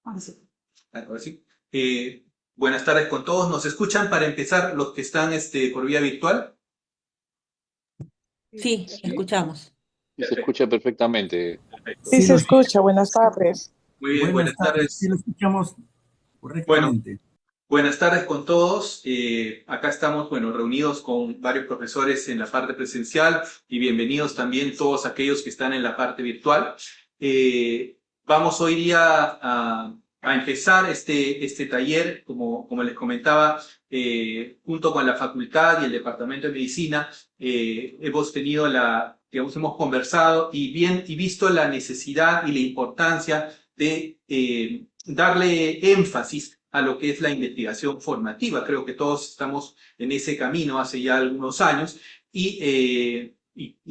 Ahora sí. Ahora sí. Buenas tardes con todos. ¿Nos escuchan para empezar los que están por vía virtual? Sí, Sí, escuchamos. y se Perfecto, escucha perfectamente. perfecto. Sí Sí, se nos, escucha, buenas tardes. Muy bien, buenas buenas tardes, sí tardes. lo escuchamos Bueno, correctamente. buenas tardes con todos. Acá estamos, bueno, reunidos con varios profesores en la parte presencial y bienvenidos también todos aquellos que están en la parte virtual. Vamos hoy día a empezar este taller, como les comentaba, junto con la facultad y el Departamento de Medicina. Hemos tenido digamos, hemos conversado y visto la necesidad y la importancia de darle énfasis a lo que es la investigación formativa. Creo que todos estamos en ese camino hace ya algunos años y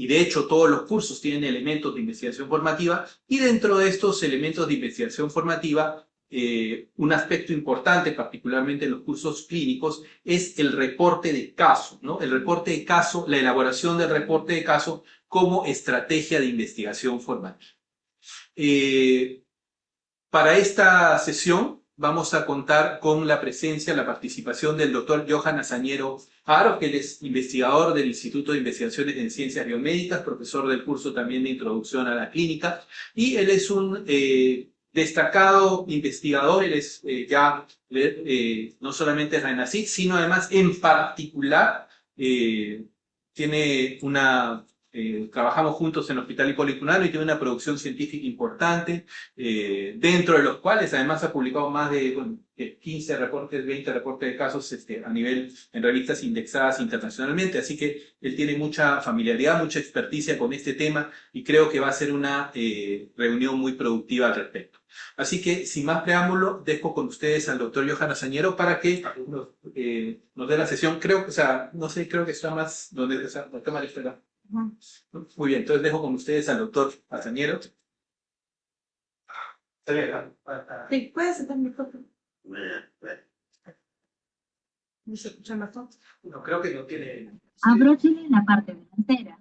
de hecho todos los cursos tienen elementos de investigación formativa y dentro de estos elementos de investigación formativa un aspecto importante, particularmente en los cursos clínicos, es el reporte de caso, ¿no? El reporte de caso, la elaboración del reporte de caso como estrategia de investigación formativa. Para esta sesión vamos a contar con la presencia, la participación del doctor Johan Azañero Aro, que él es investigador del Instituto de Investigaciones en Ciencias Biomédicas, profesor del curso también de Introducción a la Clínica, y él es un destacado investigador, él es no solamente RENACIT, sino además en particular tiene trabajamos juntos en el Hospital Hipólito Unanue y tiene una producción científica importante, dentro de los cuales además ha publicado más de 15 reportes, 20 reportes de casos a nivel en revistas indexadas internacionalmente, así que él tiene mucha familiaridad, mucha experticia con este tema y creo que va a ser una reunión muy productiva al respecto. Así que, sin más preámbulo, dejo con ustedes al doctor Johan Azañero para que nos dé la sesión. Creo, o sea, no sé, creo que está más donde, o sea, la cámara está. Muy bien, entonces dejo con ustedes al doctor Azañero. Está bien, ¿no? Sí, puedes sentar mi foto. ¿No se escucha mejor? No, creo que no tiene. Abróchele la parte delantera.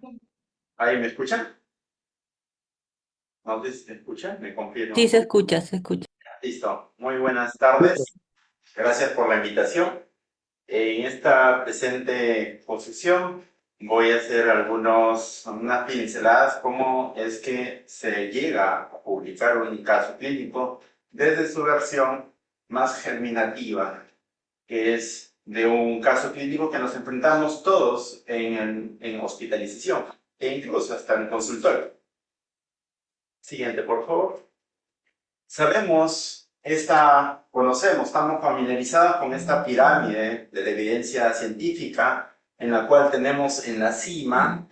¿Ahí me escuchan? ¿No se escucha? ¿Me Sí, confirman? se escucha, se escucha. Listo. Muy buenas tardes. Gracias por la invitación. En esta presente posición voy a hacer unas pinceladas cómo es que se llega a publicar un caso clínico desde su versión más germinativa, que es de un caso clínico que nos enfrentamos todos en hospitalización e incluso hasta en consultorio. Siguiente, por favor. Conocemos, estamos familiarizados con esta pirámide de la evidencia científica en la cual tenemos en la cima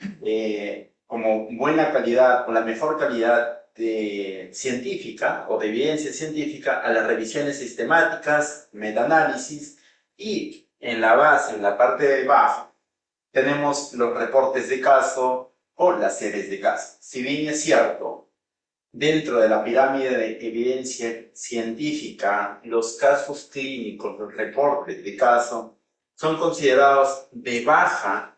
como buena calidad, con la mejor calidad científica o de evidencia científica a las revisiones sistemáticas, metaanálisis y en la base, en la parte de abajo, tenemos los reportes de caso o las series de caso. Si bien es cierto, dentro de la pirámide de evidencia científica, los casos clínicos, los reportes de caso, son considerados de baja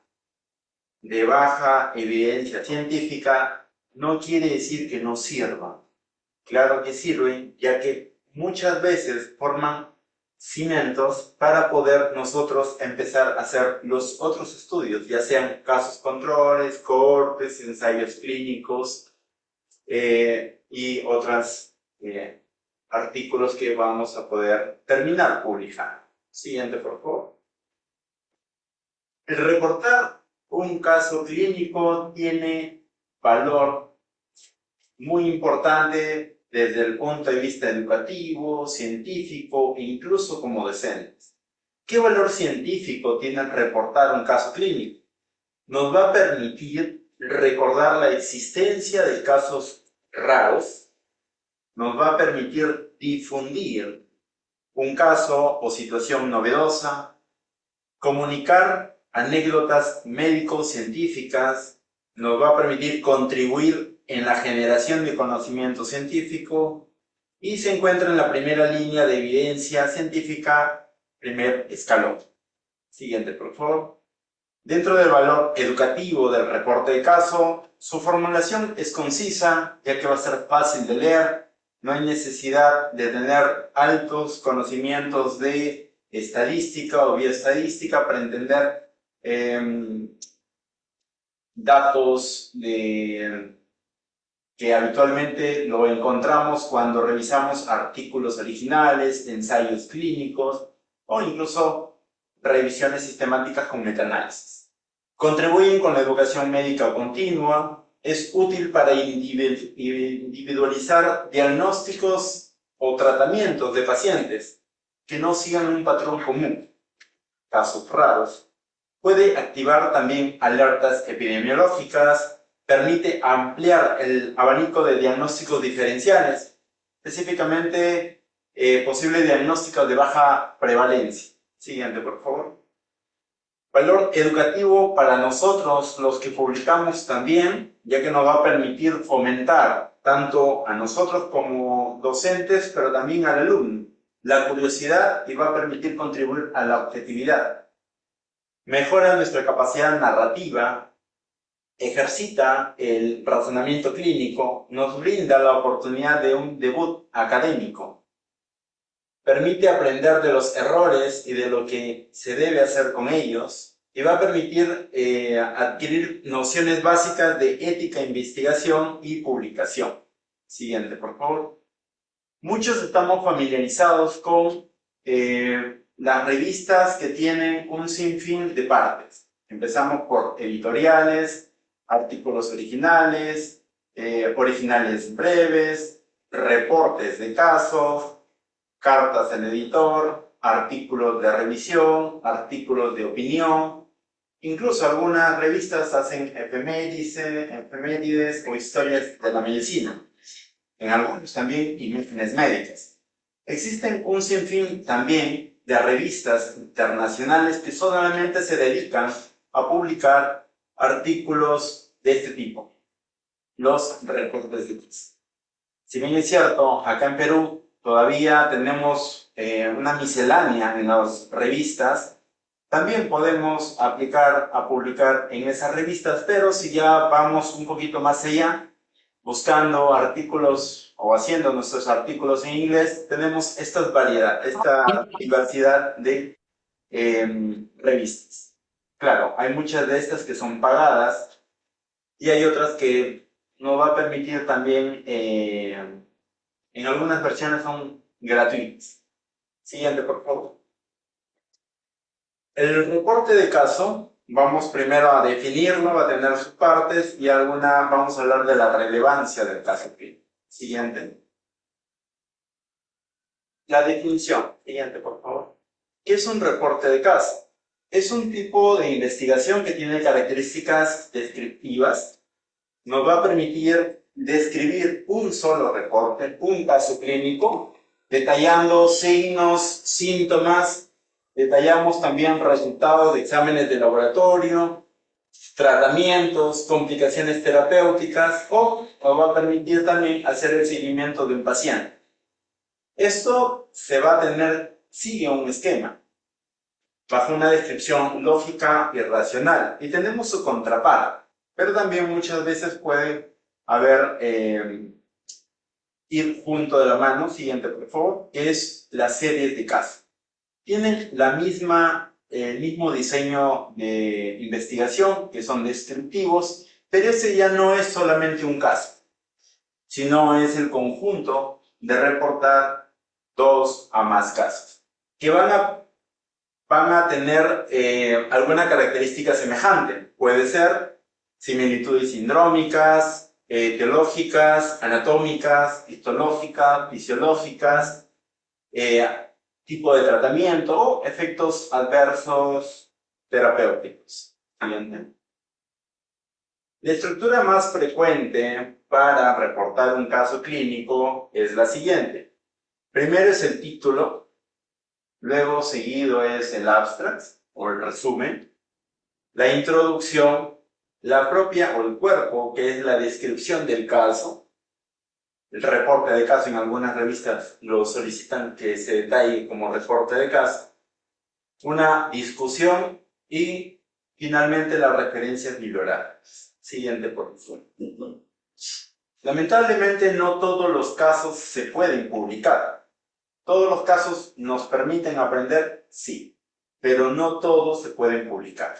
evidencia científica. No quiere decir que no sirvan. Claro que sirven, ya que muchas veces forman cimientos para poder nosotros empezar a hacer los otros estudios, ya sean casos controles, cohortes, ensayos clínicos, y otros artículos que vamos a poder terminar publicando. Siguiente, por favor. El reportar un caso clínico tiene valor muy importante desde el punto de vista educativo, científico e incluso como docentes. ¿Qué valor científico tiene el reportar un caso clínico? Nos va a permitir recordar la existencia de casos raros, nos va a permitir difundir un caso o situación novedosa, comunicar anécdotas médico-científicas, nos va a permitir contribuir en la generación de conocimiento científico y se encuentra en la primera línea de evidencia científica, primer escalón. Siguiente, por favor. Dentro del valor educativo del reporte de caso, su formulación es concisa, ya que va a ser fácil de leer, no hay necesidad de tener altos conocimientos de estadística o bioestadística para entender datos que habitualmente lo encontramos cuando revisamos artículos originales, ensayos clínicos o incluso revisiones sistemáticas con metaanálisis. Contribuyen con la educación médica continua, es útil para individualizar diagnósticos o tratamientos de pacientes que no sigan un patrón común, casos raros. Puede activar también alertas epidemiológicas, permite ampliar el abanico de diagnósticos diferenciales, específicamente posibles diagnósticos de baja prevalencia. Siguiente, por favor. Valor educativo para nosotros, los que publicamos también, ya que nos va a permitir fomentar tanto a nosotros como docentes, pero también al alumno, la curiosidad y va a permitir contribuir a la objetividad. Mejora nuestra capacidad narrativa, ejercita el razonamiento clínico, nos brinda la oportunidad de un debut académico, permite aprender de los errores y de lo que se debe hacer con ellos y va a permitir adquirir nociones básicas de ética, investigación y publicación. Siguiente, por favor. Muchos estamos familiarizados con las revistas que tienen un sinfín de partes. Empezamos por editoriales, artículos originales, originales breves, reportes de casos, cartas al editor, artículos de revisión, artículos de opinión. Incluso algunas revistas hacen efemérides o historias de la medicina. En algunos también imágenes médicas. Existen un sinfín también de revistas internacionales que solamente se dedican a publicar artículos de este tipo, los reportes de caso. Si bien es cierto, acá en Perú todavía tenemos una miscelánea en las revistas, también podemos aplicar a publicar en esas revistas, pero si ya vamos un poquito más allá, buscando artículos o haciendo nuestros artículos en inglés, tenemos esta diversidad de revistas. Claro, hay muchas de estas que son pagadas y hay otras que nos va a permitir también, en algunas versiones son gratuitas. Siguiente, por favor. El reporte de caso, vamos primero a definirlo, va a tener sus partes y vamos a hablar de la relevancia del caso clínico. Siguiente. La definición. Siguiente, por favor. ¿Qué es un reporte de caso? Es un tipo de investigación que tiene características descriptivas. Nos va a permitir describir un solo reporte, un caso clínico, detallando signos, síntomas. Detallamos también resultados de exámenes de laboratorio, tratamientos, complicaciones terapéuticas o nos va a permitir también hacer el seguimiento de un paciente. Esto sigue un esquema, bajo una descripción lógica y racional y tenemos su contraparte, pero también muchas veces puede ir junto de la mano, siguiente por favor, que es las series de casos. Tienen el mismo diseño de investigación, que son descriptivos, pero ese ya no es solamente un caso, sino es el conjunto de reportar 2 a más casos, que van a tener alguna característica semejante. Puede ser similitudes sindrómicas, etiológicas, anatómicas, histológicas, fisiológicas, tipo de tratamiento o efectos adversos terapéuticos. Siguiente. La estructura más frecuente para reportar un caso clínico es la siguiente. Primero es el título, luego seguido es el abstract o el resumen, la introducción, la propia o el cuerpo, que es la descripción del caso. El reporte de caso, en algunas revistas lo solicitan que se detalle como reporte de caso, una discusión y finalmente las referencias bibliográficas. Siguiente, por favor. Lamentablemente no todos los casos se pueden publicar. ¿Todos los casos nos permiten aprender? Sí, pero no todos se pueden publicar.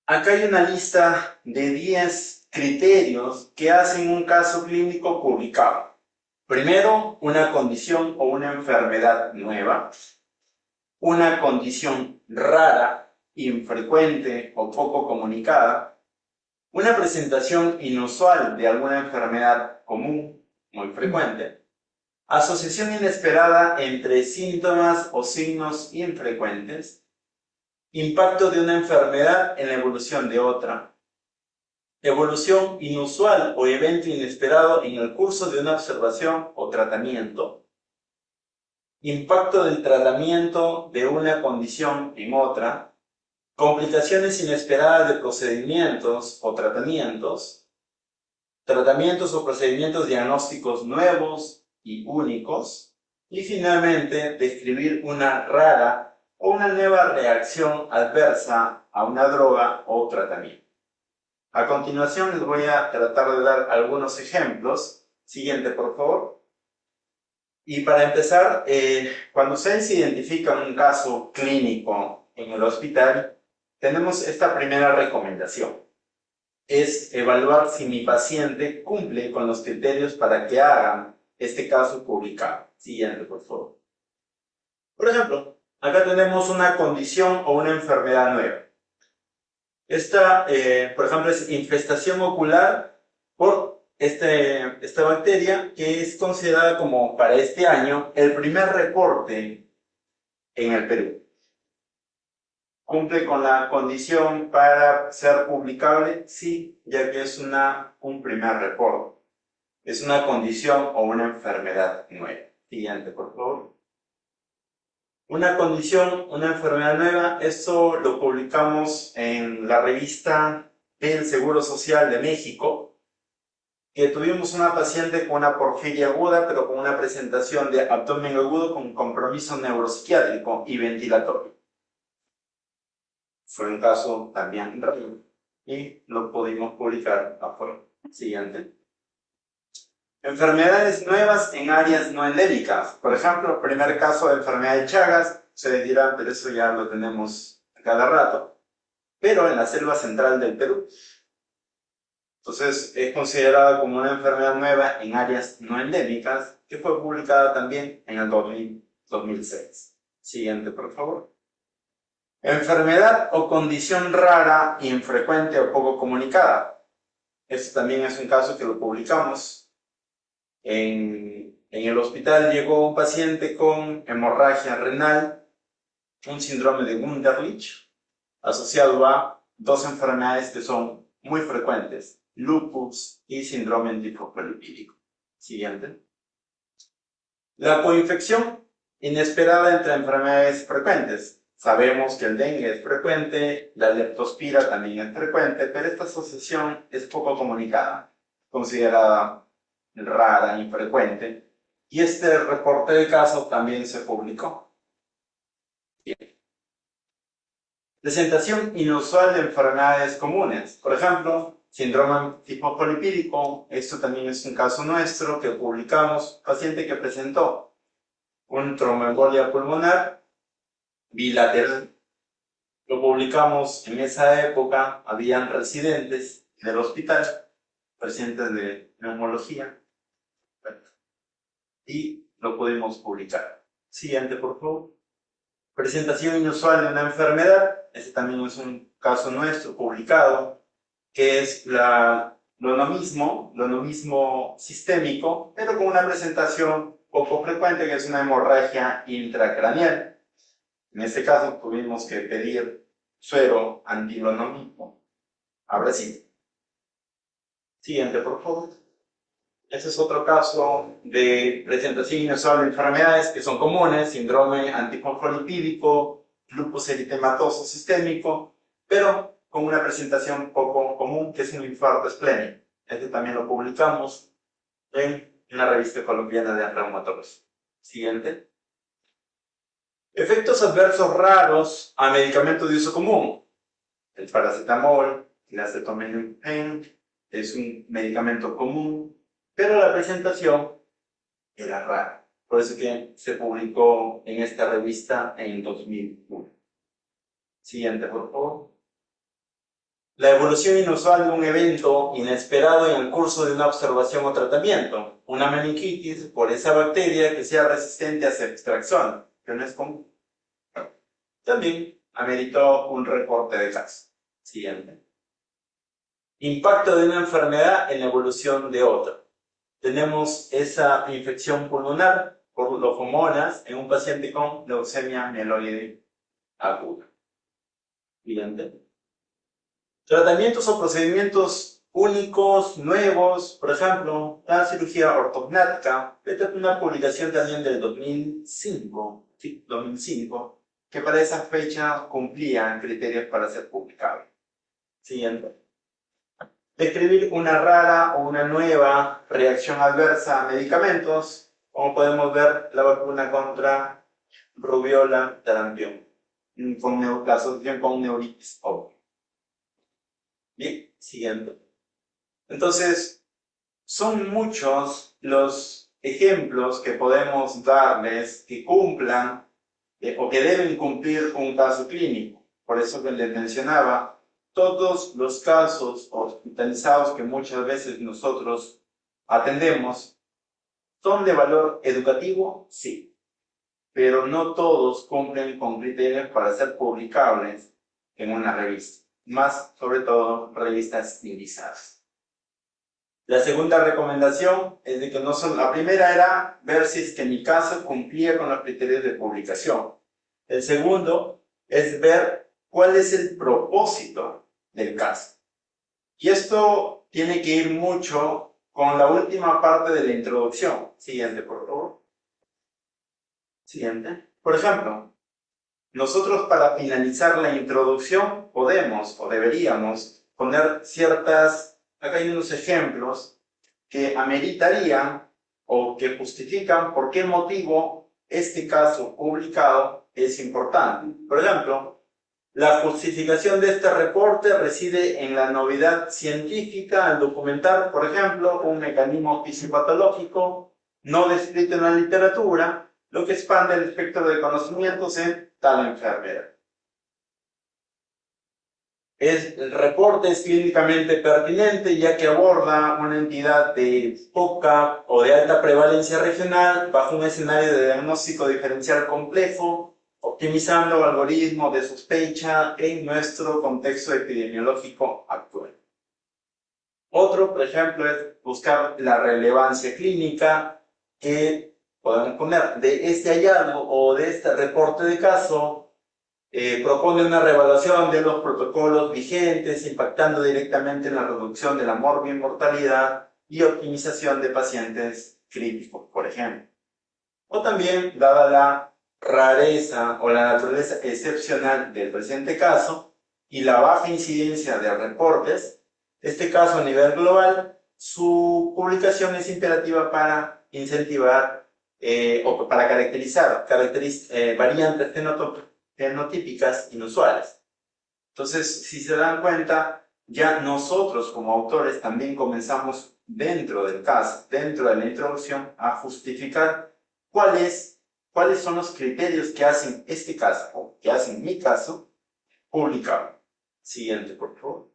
Acá hay una lista de 10 criterios que hacen un caso clínico publicado. Primero, una condición o una enfermedad nueva, una condición rara, infrecuente o poco comunicada, una presentación inusual de alguna enfermedad común, muy frecuente, asociación inesperada entre síntomas o signos infrecuentes, impacto de una enfermedad en la evolución de otra, evolución inusual o evento inesperado en el curso de una observación o tratamiento, impacto del tratamiento de una condición en otra, complicaciones inesperadas de procedimientos o tratamientos, tratamientos o procedimientos diagnósticos nuevos y únicos, y finalmente describir una rara o una nueva reacción adversa a una droga o tratamiento. A continuación les voy a tratar de dar algunos ejemplos. Siguiente, por favor. Y para empezar, cuando ustedes identifican un caso clínico en el hospital, tenemos esta primera recomendación. Es evaluar si mi paciente cumple con los criterios para que hagan este caso publicado. Siguiente, por favor. Por ejemplo, acá tenemos una condición o una enfermedad nueva. Esta, por ejemplo, es infestación ocular por esta bacteria que es considerada como para este año el primer reporte en el Perú. ¿Cumple con la condición para ser publicable? Sí, ya que es un primer reporte. Es una condición o una enfermedad nueva. Siguiente, por favor. Una condición, una enfermedad nueva, esto lo publicamos en la revista del Seguro Social de México, que tuvimos una paciente con una porfiria aguda, pero con una presentación de abdomen agudo con compromiso neuropsiquiátrico y ventilatorio. Fue un caso también raro y lo pudimos publicar afuera. Siguiente. Enfermedades nuevas en áreas no endémicas. Por ejemplo, primer caso de enfermedad de Chagas, ustedes dirán, pero eso ya lo tenemos a cada rato, pero en la selva central del Perú. Entonces, es considerada como una enfermedad nueva en áreas no endémicas, que fue publicada también en el 2006. Siguiente, por favor. Enfermedad o condición rara, infrecuente o poco comunicada. Este también es un caso que lo publicamos. En el hospital llegó un paciente con hemorragia renal, un síndrome de Wunderlich, asociado a dos enfermedades que son muy frecuentes, lupus y síndrome linfosfolipídico. Siguiente. La coinfección inesperada entre enfermedades frecuentes. Sabemos que el dengue es frecuente, la leptospira también es frecuente, pero esta asociación es poco comunicada, considerada rara, infrecuente, y este reporte de caso también se publicó. Bien. Presentación inusual de enfermedades comunes. Por ejemplo, síndrome linfosfolipídico, esto también es un caso nuestro que publicamos, paciente que presentó un tromboembolia pulmonar bilateral. Lo publicamos en esa época, habían residentes del hospital, pacientes de neumología, y lo pudimos publicar. Siguiente, por favor. Presentación inusual de una enfermedad, este también es un caso nuestro publicado, que es lo mismo sistémico, pero con una presentación poco frecuente, que es una hemorragia intracraneal. En este caso tuvimos que pedir suero antilonomismo a Brasil. Siguiente, por favor. Este es otro caso de presentación inusual de enfermedades que son comunes, síndrome antifosfolipídico, lupus eritematoso sistémico, pero con una presentación poco común, que es un infarto esplénico. Este también lo publicamos en la revista colombiana de reumatología. Siguiente. Efectos adversos raros a medicamentos de uso común. El paracetamol, el acetaminofén, es un medicamento común, pero la presentación era rara. Por eso que se publicó en esta revista en 2001. Siguiente, por favor. La evolución inusual de un evento inesperado en el curso de una observación o tratamiento. Una meningitis por esa bacteria que sea resistente a ceftriaxona, que no es común. También ameritó un reporte de caso. Siguiente. Impacto de una enfermedad en la evolución de otra. Tenemos esa infección pulmonar por lofomonas en un paciente con leucemia mieloide aguda. Siguiente. Tratamientos o procedimientos únicos, nuevos, por ejemplo, la cirugía ortognática. Esta es una publicación también del 2005, sí, 2005, que para esa fecha cumplía criterios para ser publicable. Siguiente. Describir una rara o una nueva reacción adversa a medicamentos, como podemos ver la vacuna contra rubiola sarampión, con la asociación con neuritis obvia. Bien, siguiente. Entonces, son muchos los ejemplos que podemos darles que cumplan o que deben cumplir un caso clínico. Por eso que les mencionaba, todos los casos hospitalizados que muchas veces nosotros atendemos son de valor educativo, sí, pero no todos cumplen con criterios para ser publicables en una revista. Más sobre todo revistas civilizadas. La segunda recomendación es de que no son, la primera era ver si es que mi caso cumplía con los criterios de publicación. El segundo es ver cuál es el propósito del caso. Y esto tiene que ir mucho con la última parte de la introducción. Siguiente, por favor. Siguiente. Por ejemplo, nosotros para finalizar la introducción podemos o deberíamos poner ciertas, acá hay unos ejemplos que ameritarían o que justifican por qué motivo este caso publicado es importante. Por ejemplo, la justificación de este reporte reside en la novedad científica al documentar, por ejemplo, un mecanismo fisiopatológico no descrito en la literatura, lo que expande el espectro de conocimientos en tal enfermedad. El reporte es clínicamente pertinente ya que aborda una entidad de poca o de alta prevalencia regional bajo un escenario de diagnóstico diferencial complejo, optimizando algoritmos de sospecha en nuestro contexto epidemiológico actual. Otro, por ejemplo, es buscar la relevancia clínica que podemos poner de este hallazgo o de este reporte de caso. Propone una reevaluación de los protocolos vigentes, impactando directamente en la reducción de la mortalidad y optimización de pacientes críticos, por ejemplo. O también, dada la rareza o la naturaleza excepcional del presente caso y la baja incidencia de reportes, este caso a nivel global, su publicación es imperativa para incentivar o para caracterizar variantes fenotípicas inusuales. Entonces, si se dan cuenta, ya nosotros como autores también comenzamos dentro del caso, dentro de la introducción, a justificar cuáles son los criterios que hacen este caso, o que hacen mi caso, publicable. Siguiente, por favor.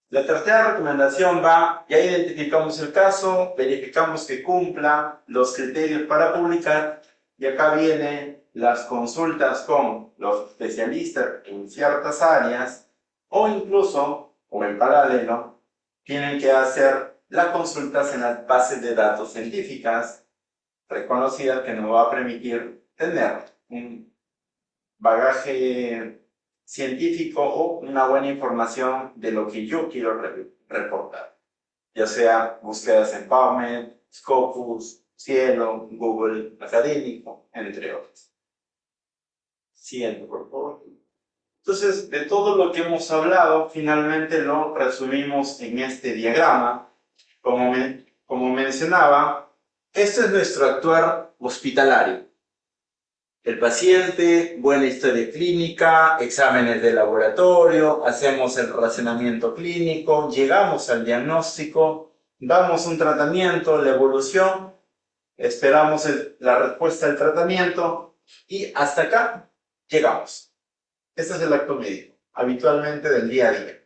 La tercera recomendación va, ya identificamos el caso, verificamos que cumpla los criterios para publicar, y acá vienen las consultas con los especialistas en ciertas áreas, o incluso, o en paralelo, tienen que hacer las consultas en las bases de datos científicas reconocidas que nos va a permitir tener un bagaje científico o una buena información de lo que yo quiero reportar, ya sea búsquedas en PubMed, Scopus, Cielo, Google Académico, entre otros. Siguiente, por favor. Entonces, de todo lo que hemos hablado, finalmente lo resumimos en este diagrama. Como mencionaba, este es nuestro actuar hospitalario. el paciente, buena historia clínica, exámenes de laboratorio, hacemos el relacionamiento clínico, llegamos al diagnóstico, damos un tratamiento, la evolución, esperamos la respuesta del tratamiento y hasta acá llegamos. Este es el acto médico, habitualmente del día a día.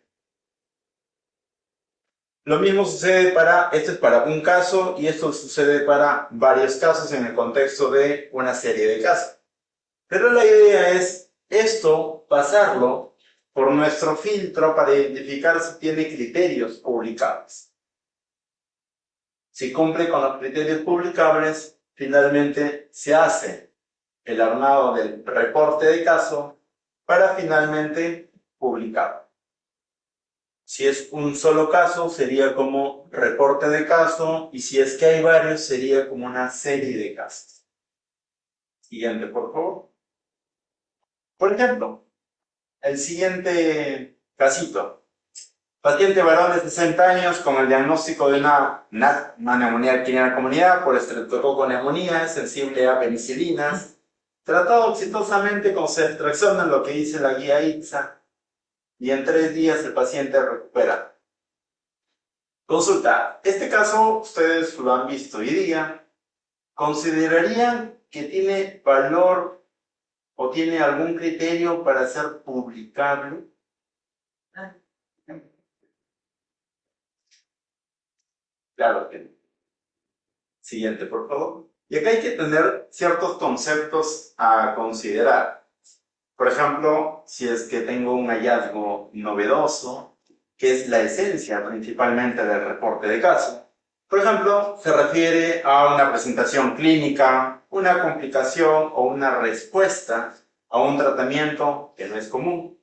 Lo mismo sucede esto es para un caso y esto sucede para varios casos en el contexto de una serie de casos. Pero la idea es esto, pasarlo por nuestro filtro para identificar si tiene criterios publicables. Si cumple con los criterios publicables, finalmente se hace el armado del reporte de caso para finalmente publicarlo. Si es un solo caso, sería como reporte de caso, y si es que hay varios, sería como una serie de casos. Siguiente, por favor. Por ejemplo, el siguiente casito. Paciente varón de 60 años con el diagnóstico de una neumonía adquirida en la comunidad por estreptococo neumonía, sensible a penicilinas, tratado exitosamente con ceftriaxona, lo que dice la guía ITSA, y en 3 días el paciente recupera. Consulta. Este caso ustedes lo han visto hoy día. ¿Considerarían que tiene valor o tiene algún criterio para ser publicable? Claro que no. Siguiente, por favor. Y acá hay que tener ciertos conceptos a considerar. Por ejemplo, si es que tengo un hallazgo novedoso, que es la esencia principalmente del reporte de caso. Por ejemplo, se refiere a una presentación clínica, una complicación o una respuesta a un tratamiento que no es común.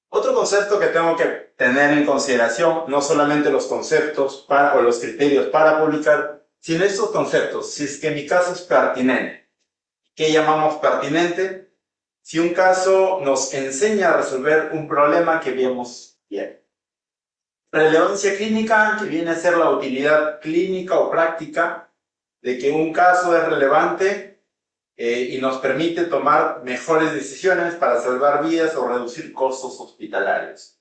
Otro concepto que tengo que tener en consideración, no solamente los conceptos o los criterios para publicar, sino estos conceptos, si es que mi caso es pertinente. ¿Qué llamamos pertinente? Si un caso nos enseña a resolver un problema que vemos bien. Relevancia clínica, que viene a ser la utilidad clínica o práctica de que un caso es relevante y nos permite tomar mejores decisiones para salvar vidas o reducir costos hospitalarios.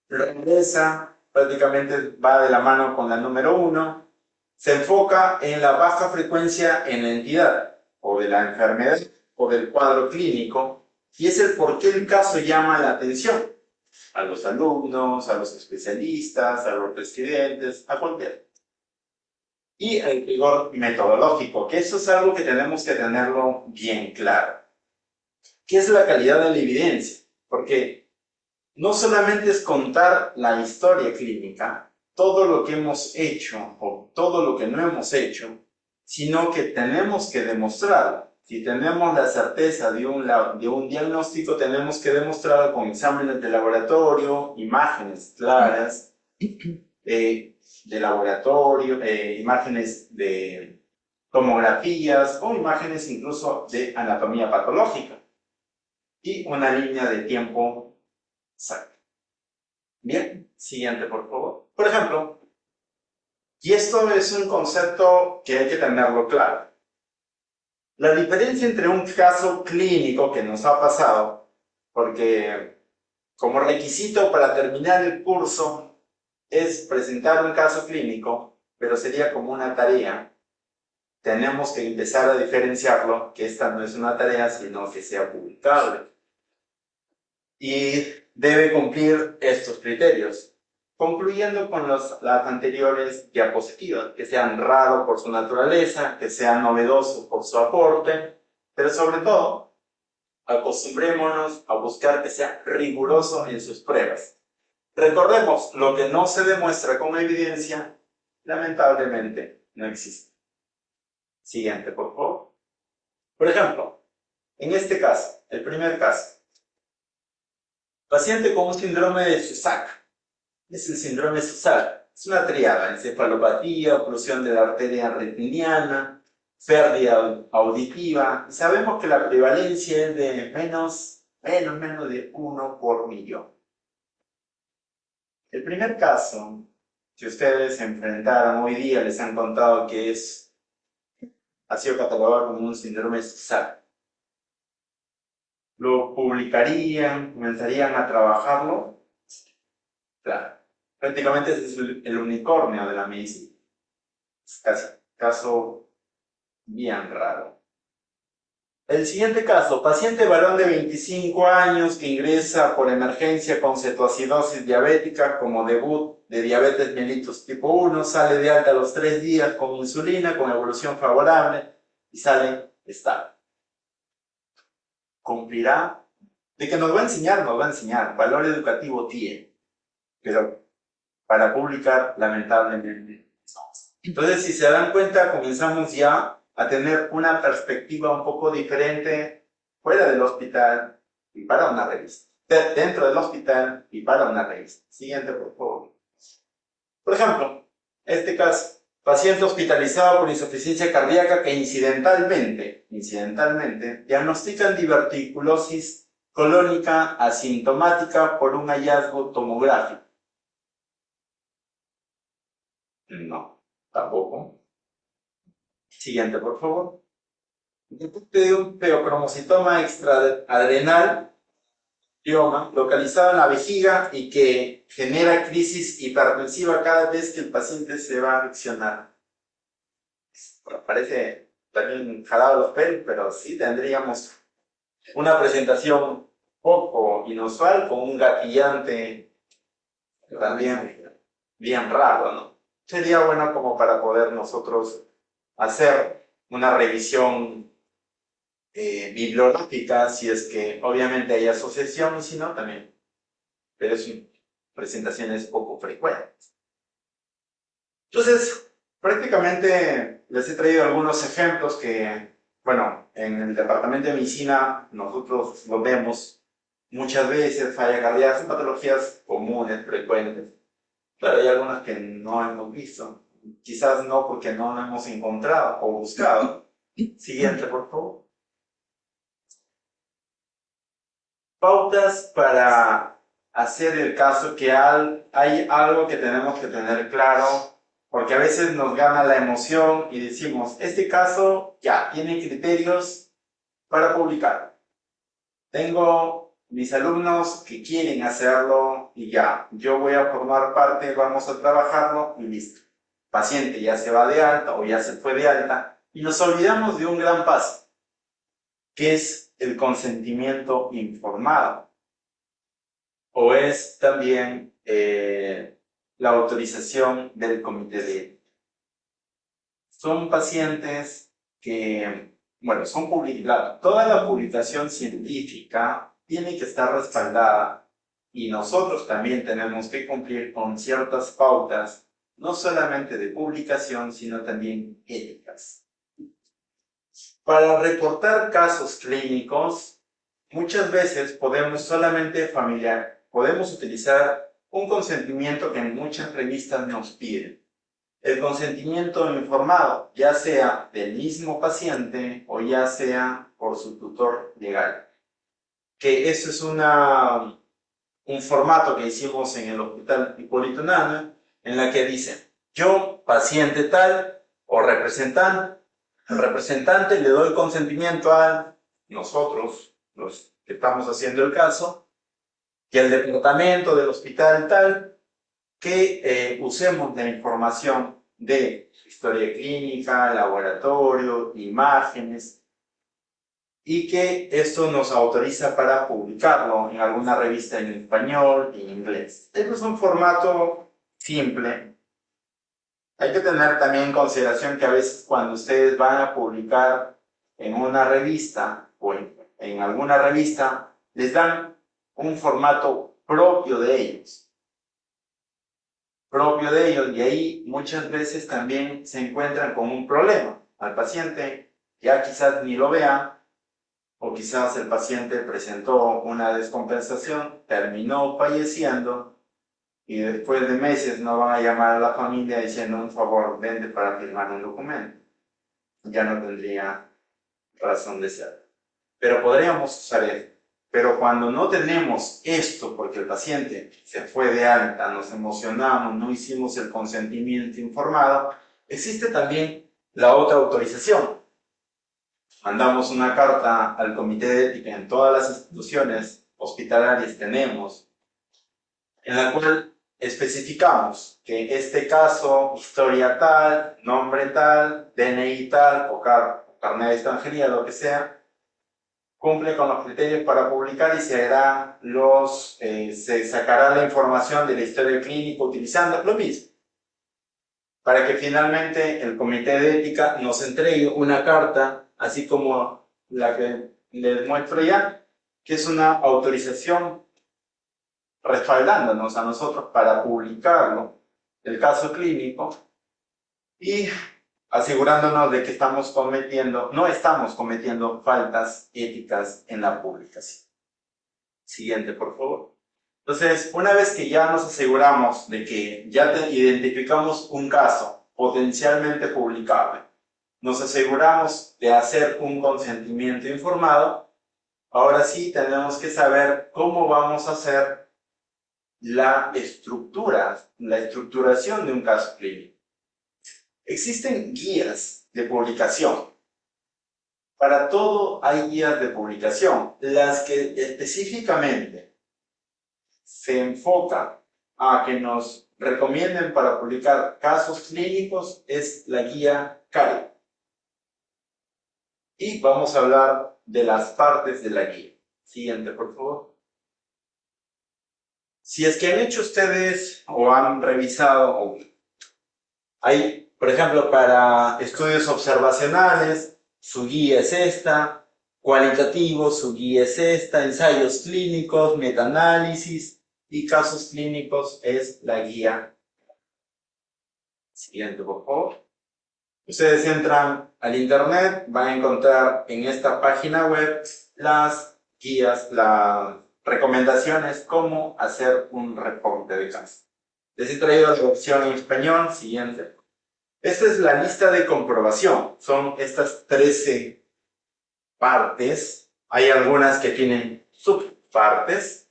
Rareza prácticamente va de la mano con la número 1. Se enfoca en la baja frecuencia en la entidad o de la enfermedad o del cuadro clínico, y es el por qué el caso llama la atención a los alumnos, a los especialistas, a los residentes, a cualquiera. Y el rigor metodológico, que eso es algo que tenemos que tenerlo bien claro. ¿Qué es la calidad de la evidencia? Porque no solamente es contar la historia clínica, todo lo que hemos hecho o todo lo que no hemos hecho, sino que tenemos que demostrarlo. Si tenemos la certeza de un diagnóstico, tenemos que demostrarlo con exámenes de laboratorio, imágenes claras de laboratorio, imágenes de tomografías o imágenes incluso de anatomía patológica y una línea de tiempo exacta. Bien, siguiente por favor. Por ejemplo, y esto es un concepto que hay que tenerlo claro. La diferencia entre un caso clínico que nos ha pasado, porque como requisito para terminar el curso es presentar un caso clínico, pero sería como una tarea, tenemos que empezar a diferenciarlo, que esta no es una tarea, sino que sea publicable. Y debe cumplir estos criterios. Concluyendo con las anteriores diapositivas, que sean raros por su naturaleza, que sean novedosos por su aporte, pero sobre todo, acostumbrémonos a buscar que sea riguroso en sus pruebas. Recordemos, lo que no se demuestra con evidencia, lamentablemente, no existe. Siguiente, por favor. Por ejemplo, en este caso, el primer caso, paciente con un síndrome de Susak. Es el síndrome de Susak. Es una triada: encefalopatía, oclusión de la arteria retiniana, pérdida auditiva. Sabemos que la prevalencia es de menos de 1 por millón. El primer caso, si ustedes se enfrentaron hoy día, les han contado que ha sido catalogado como un síndrome de Susak. lo publicarían, comenzarían a trabajarlo. Claro, prácticamente ese es el unicornio de la medicina. Es casi caso bien raro. El siguiente caso, paciente varón de 25 años que ingresa por emergencia con cetoacidosis diabética como debut de diabetes mellitus tipo 1, sale de alta a los 3 días con insulina, con evolución favorable y sale estable. ¿Cumplirá? De que nos va a enseñar, valor educativo tiene, pero para publicar, lamentablemente, no. Entonces, si se dan cuenta, comenzamos ya a tener una perspectiva un poco diferente fuera del hospital y para una revista. Dentro del hospital y para una revista. Siguiente, por favor. Por ejemplo, este caso, paciente hospitalizado por insuficiencia cardíaca que incidentalmente diagnostican diverticulosis colónica asintomática por un hallazgo tomográfico. No, tampoco. Siguiente, por favor. Detecte de un feocromocitoma extraadrenal localizado en la vejiga y que genera crisis hipertensiva cada vez que el paciente se va a accionar. Bueno, parece también jalado los pelos, pero sí tendríamos una presentación poco inusual con un gatillante también bien raro, ¿no? Sería bueno como para poder nosotros hacer una revisión bibliográfica, si es que obviamente hay asociación y si no también, pero son presentaciones poco frecuentes. Entonces, prácticamente les he traído algunos ejemplos que, bueno, en el departamento de medicina nosotros lo vemos muchas veces, falla cardíaca, son patologías comunes, frecuentes. Claro, hay algunas que no hemos visto, quizás no porque no lo hemos encontrado o buscado. Siguiente, por favor. Pautas para hacer el caso que hay algo que tenemos que tener claro, porque a veces nos gana la emoción y decimos, este caso ya tiene criterios para publicar. Tengo mis alumnos que quieren hacerlo y ya, yo voy a formar parte, vamos a trabajarlo y listo. Paciente ya se va de alta o ya se fue de alta y nos olvidamos de un gran paso, que es el consentimiento informado, o es también la autorización del comité de ética. Son pacientes que, bueno, toda la publicación científica tiene que estar respaldada y nosotros también tenemos que cumplir con ciertas pautas, no solamente de publicación, sino también éticas. Para reportar casos clínicos, muchas veces podemos utilizar un consentimiento que en muchas revistas nos piden. El consentimiento informado, ya sea del mismo paciente o ya sea por su tutor legal. Que eso es un formato que hicimos en el Hospital Hipólito Unanue, en la que dice, yo, paciente tal o representante, al representante le doy consentimiento a nosotros, los que estamos haciendo el caso, y al departamento del hospital tal, que usemos la información de historia clínica, laboratorio, imágenes, y que esto nos autoriza para publicarlo en alguna revista en español y en inglés. Este es un formato simple. Hay que tener también en consideración que a veces cuando ustedes van a publicar en una revista o en alguna revista, les dan un formato propio de ellos. Y ahí muchas veces también se encuentran con un problema. Al paciente ya quizás ni lo vea, o quizás el paciente presentó una descompensación, terminó falleciendo, y después de meses no van a llamar a la familia diciendo un favor, vente para firmar un documento. Ya no tendría razón de ser. Pero podríamos usar esto. Pero cuando no tenemos esto, porque el paciente se fue de alta, nos emocionamos, no hicimos el consentimiento informado, existe también la otra autorización. mandamos una carta al comité de ética en todas las instituciones hospitalarias tenemos, en la cual especificamos que este caso, historia tal, nombre tal, DNI tal o carnet de extranjería, lo que sea, cumple con los criterios para publicar y se sacará la información de la historia clínica utilizando lo mismo, para que finalmente el comité de ética nos entregue una carta, así como la que les muestro ya, que es una autorización respaldándonos a nosotros para publicarlo, el caso clínico, y asegurándonos de que no estamos cometiendo faltas éticas en la publicación. Siguiente, por favor. Entonces, una vez que ya nos aseguramos de que ya identificamos un caso potencialmente publicable, nos aseguramos de hacer un consentimiento informado, ahora sí tenemos que saber cómo vamos a hacer la estructuración de un caso clínico. Existen guías de publicación. Para todo hay guías de publicación. Las que específicamente se enfocan a que nos recomienden para publicar casos clínicos es la guía CARI. Y vamos a hablar de las partes de la guía. Siguiente, por favor. Si es que han hecho ustedes o han revisado, hay, por ejemplo, para estudios observacionales, su guía es esta, cualitativos, su guía es esta, ensayos clínicos, metaanálisis y casos clínicos es la guía. Siguiente, por favor. Ustedes entran al internet, van a encontrar en esta página web las guías, las recomendaciones, cómo hacer un reporte de caso. Les he traído la opción en español. Siguiente. Esta es la lista de comprobación. Son estas 13 partes. Hay algunas que tienen subpartes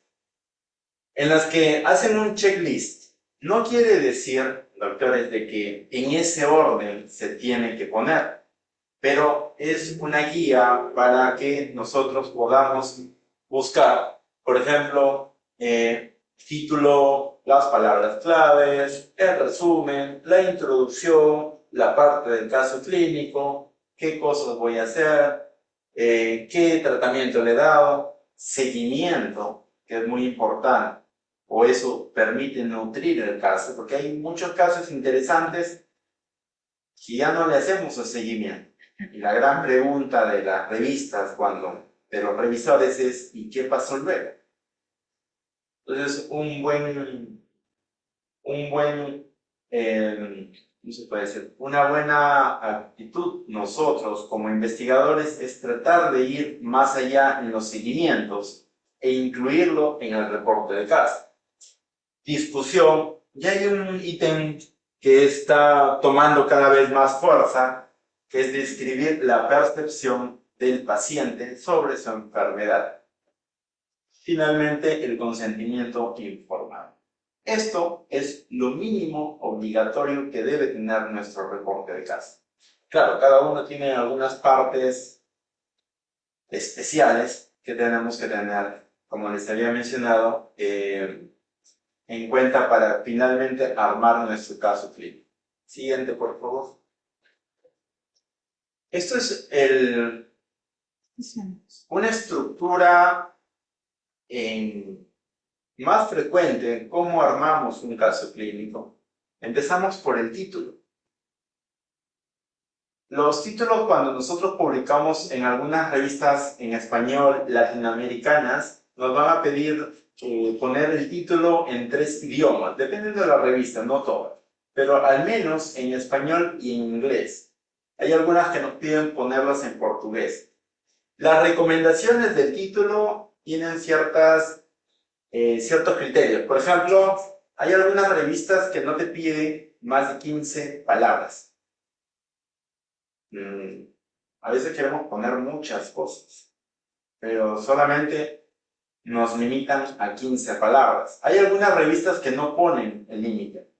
en las que hacen un checklist. No quiere decir, doctores, de que en ese orden se tiene que poner, pero es una guía para que nosotros podamos buscar, por ejemplo, título, las palabras claves, el resumen, la introducción, la parte del caso clínico, qué cosas voy a hacer, qué tratamiento le he dado, seguimiento, que es muy importante, o eso permite nutrir el caso, porque hay muchos casos interesantes que ya no le hacemos el seguimiento. Y la gran pregunta de las revistas, de los revisores es, ¿y qué pasó luego? Entonces, ¿cómo se puede decir? Una buena actitud nosotros como investigadores es tratar de ir más allá en los seguimientos e incluirlo en el reporte de caso. Discusión, ya hay un ítem que está tomando cada vez más fuerza, que es describir la percepción del paciente sobre su enfermedad. Finalmente, el consentimiento informado. Esto es lo mínimo obligatorio que debe tener nuestro reporte de caso. Claro, cada uno tiene algunas partes especiales que tenemos que tener, como les había mencionado, en cuenta para finalmente armar nuestro caso clínico. Siguiente, por favor. Esto es una estructura más frecuente en cómo armamos un caso clínico. Empezamos por el título. Los títulos, cuando nosotros publicamos en algunas revistas en español latinoamericanas, nos van a pedir poner el título en 3 idiomas, dependiendo de la revista, no todas, pero al menos en español y en inglés. Hay algunas que nos piden ponerlas en portugués. Las recomendaciones del título tienen ciertos criterios. Por ejemplo, hay algunas revistas que no te piden más de 15 palabras. A veces queremos poner muchas cosas, pero solamente nos limitan a 15 palabras. Hay algunas revistas que no ponen el límite.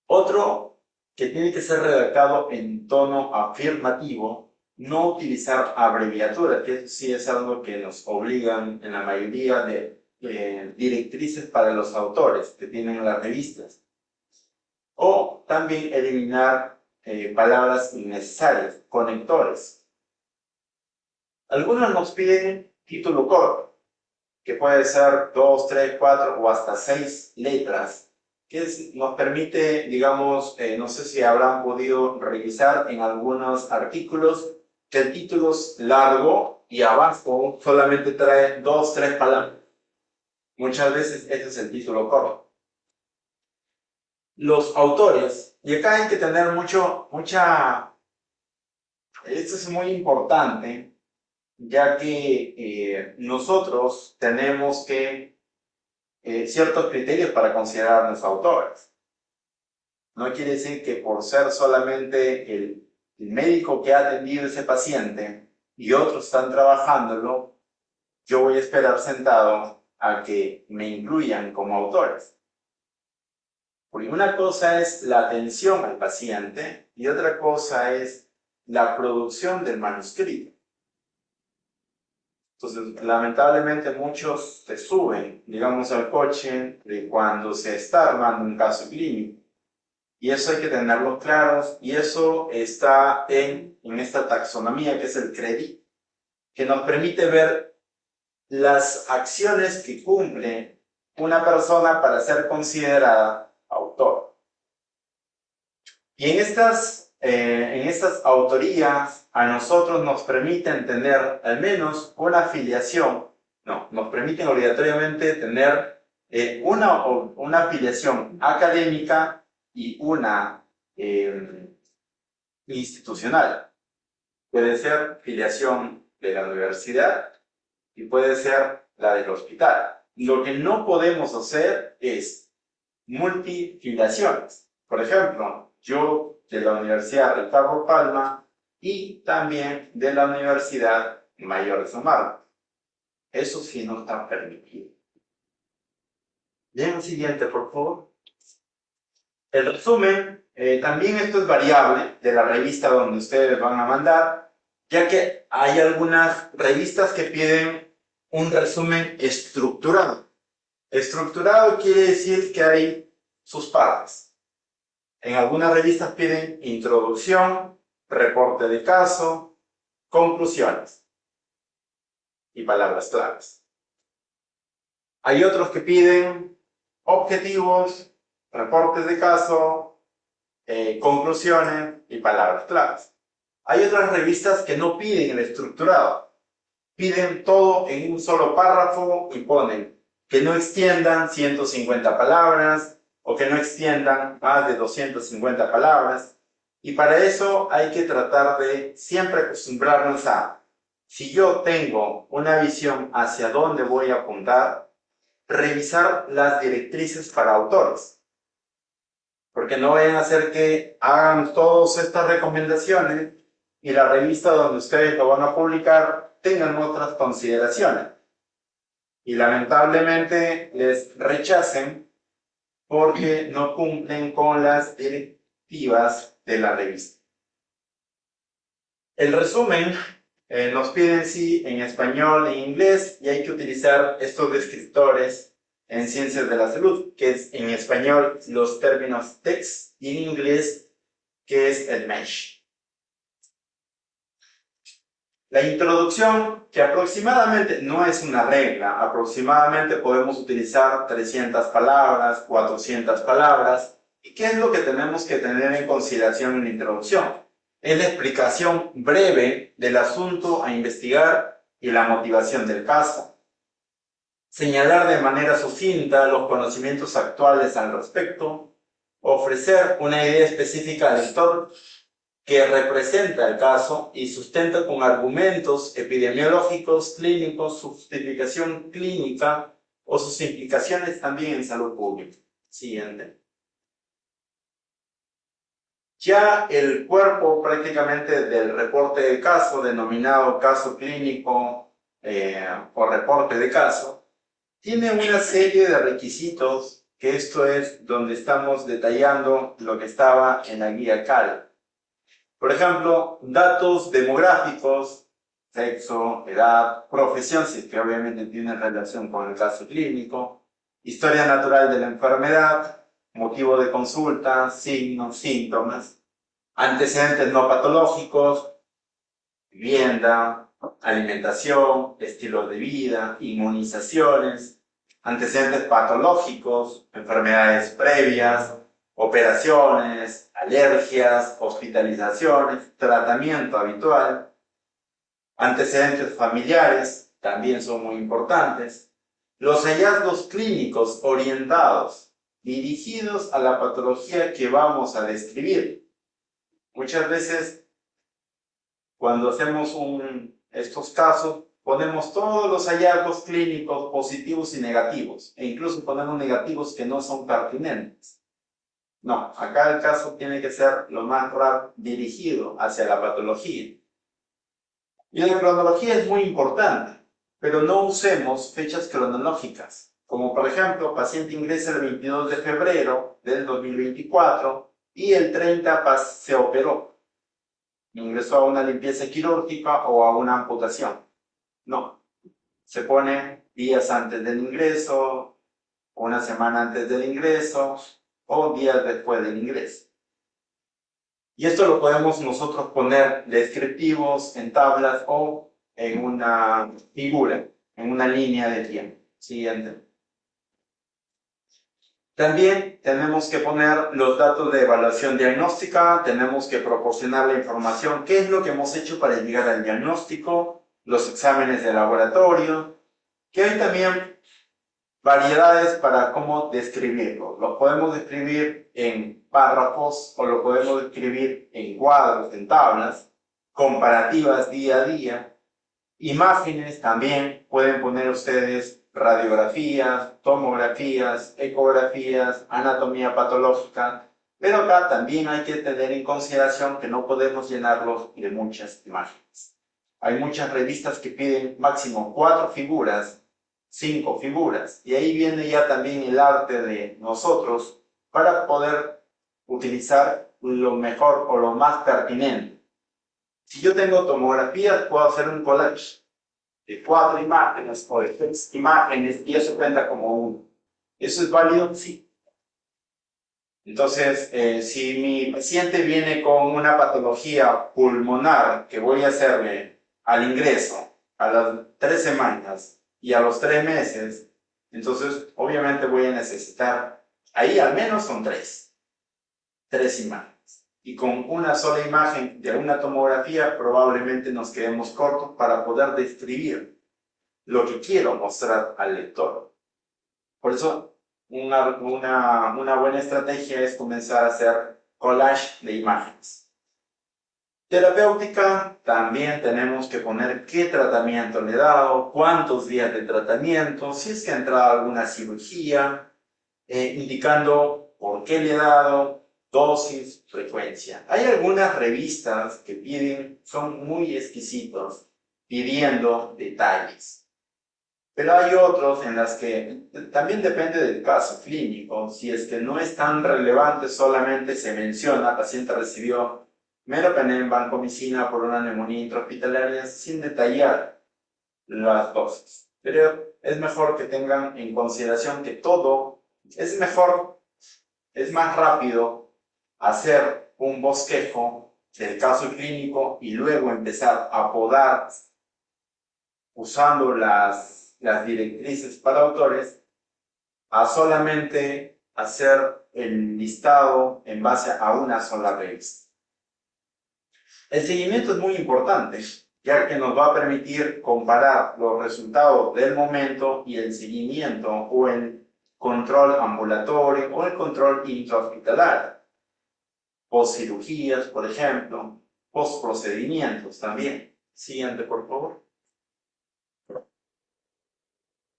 Otro que tiene que ser redactado en tono afirmativo no utilizar abreviaturas, que eso sí es algo que nos obligan en la mayoría de directrices para los autores que tienen las revistas. O también eliminar palabras innecesarias, conectores. Algunos nos piden título corto, que puede ser 2, 3, 4 o hasta 6 letras, que nos permite, digamos, no sé si habrán podido revisar en algunos artículos, que el título es largo y abajo solamente trae 2, 3 palabras. Muchas veces ese es el título corto. Los autores, y acá hay que tener esto es muy importante, ya que nosotros tenemos ciertos criterios para considerarnos autores. No quiere decir que por ser solamente el médico que ha atendido a ese paciente y otros están trabajándolo, yo voy a esperar sentado a que me incluyan como autores. Porque una cosa es la atención al paciente y otra cosa es la producción del manuscrito. Entonces, lamentablemente muchos se suben, digamos, al coche de cuando se está armando un caso clínico. Y eso hay que tenerlo claro, y eso está en esta taxonomía que es el CREDIT, que nos permite ver las acciones que cumple una persona para ser considerada autor. Y en estas autorías a nosotros nos permiten tener al menos una afiliación, no, nos permiten obligatoriamente tener una afiliación académica y una institucional. Puede ser filiación de la universidad y puede ser la del hospital. Lo que no podemos hacer es multifiliaciones. Por ejemplo, yo de la Universidad Ricardo Palma y también de la Universidad Mayor de San Marcos. Eso sí no está permitido. Bien, el siguiente, por favor. El resumen, también esto es variable de la revista donde ustedes van a mandar, ya que hay algunas revistas que piden un resumen estructurado. Estructurado quiere decir que hay sus partes. En algunas revistas piden introducción, reporte de caso, conclusiones y palabras claves. Hay otros que piden objetivos, reportes de caso, conclusiones y palabras claves. Hay otras revistas que no piden el estructurado, piden todo en un solo párrafo y ponen que no extiendan 150 palabras, o que no extiendan más de 250 palabras. Y para eso hay que tratar de siempre acostumbrarnos a, si yo tengo una visión hacia dónde voy a apuntar, revisar las directrices para autores. Porque no vayan a hacer que hagan todas estas recomendaciones y la revista donde ustedes lo van a publicar tengan otras consideraciones. Y lamentablemente les rechacen porque no cumplen con las directivas de la revista. El resumen nos piden sí en español e inglés y hay que utilizar estos descriptores en ciencias de la salud, que es en español los términos TEX y en inglés que es el MESH. La introducción, que aproximadamente no es una regla, aproximadamente podemos utilizar 300 palabras, 400 palabras. ¿Y qué es lo que tenemos que tener en consideración en la introducción? Es la explicación breve del asunto a investigar y la motivación del caso. Señalar de manera sucinta los conocimientos actuales al respecto. Ofrecer una idea específica al lector que representa el caso y sustenta con argumentos epidemiológicos, clínicos, su justificación clínica o sus implicaciones también en salud pública. Siguiente. Ya el cuerpo prácticamente del reporte de caso, denominado caso clínico o reporte de caso, tiene una serie de requisitos, que esto es donde estamos detallando lo que estaba en la guía CAL. Por ejemplo, datos demográficos, sexo, edad, profesión, si es que obviamente tiene relación con el caso clínico, historia natural de la enfermedad, motivo de consulta, signos, síntomas, antecedentes no patológicos, vivienda, alimentación, estilo de vida, inmunizaciones, antecedentes patológicos, enfermedades previas, operaciones, alergias, hospitalizaciones, tratamiento habitual, antecedentes familiares, también son muy importantes, los hallazgos clínicos orientados, dirigidos a la patología que vamos a describir. Muchas veces, cuando hacemos estos casos, ponemos todos los hallazgos clínicos positivos y negativos, e incluso ponemos negativos que no son pertinentes. No, acá el caso tiene que ser lo más dirigido hacia la patología. Y la cronología es muy importante, pero no usemos fechas cronológicas, como por ejemplo, paciente ingresa el 22 de febrero del 2024 y el 30 se operó. Ingresó a una limpieza quirúrgica o a una amputación. No, se pone días antes del ingreso, una semana antes del ingreso o días después del ingreso. Y esto lo podemos nosotros poner descriptivos en tablas o en una figura, en una línea de tiempo. Siguiente. También tenemos que poner los datos de evaluación diagnóstica, tenemos que proporcionar la información, qué es lo que hemos hecho para llegar al diagnóstico, los exámenes de laboratorio, que hay también variedades para cómo describirlo. Lo podemos describir en párrafos o lo podemos describir en cuadros, en tablas, comparativas día a día. Imágenes también pueden poner ustedes radiografías, tomografías, ecografías, anatomía patológica, pero acá también hay que tener en consideración que no podemos llenarlos de muchas imágenes. Hay muchas revistas que piden máximo 4 figuras, 5 figuras, y ahí viene ya también el arte de nosotros para poder utilizar lo mejor o lo más pertinente. Si yo tengo tomografías, puedo hacer un collage de 4 imágenes o de 3 imágenes y eso cuenta como uno. ¿Eso es válido? Sí. Entonces, si mi paciente viene con una patología pulmonar que voy a hacerle al ingreso a las 3 semanas y a los 3 meses, entonces obviamente voy a necesitar, ahí al menos son 3 imágenes. Y con una sola imagen de una tomografía probablemente nos quedemos cortos para poder describir lo que quiero mostrar al lector. Por eso, una buena estrategia es comenzar a hacer collage de imágenes. Terapéutica, también tenemos que poner qué tratamiento le he dado, cuántos días de tratamiento, si es que ha entrado alguna cirugía, indicando por qué le he dado, dosis, frecuencia. Hay algunas revistas que son muy exquisitos, pidiendo detalles. Pero hay otros en las que también depende del caso clínico. Si es que no es tan relevante, solamente se menciona, el paciente recibió meropenem, vancomicina por una neumonía intrahospitalaria, sin detallar las dosis. Pero es mejor que tengan en consideración que todo es mejor, es más rápido hacer un bosquejo del caso clínico y luego empezar a podar usando las directrices para autores, a solamente hacer el listado en base a una sola revista. El seguimiento es muy importante, ya que nos va a permitir comparar los resultados del momento y el seguimiento o el control ambulatorio o el control intrahospitalario. Postcirugías, por ejemplo, postprocedimientos también. Siguiente, por favor.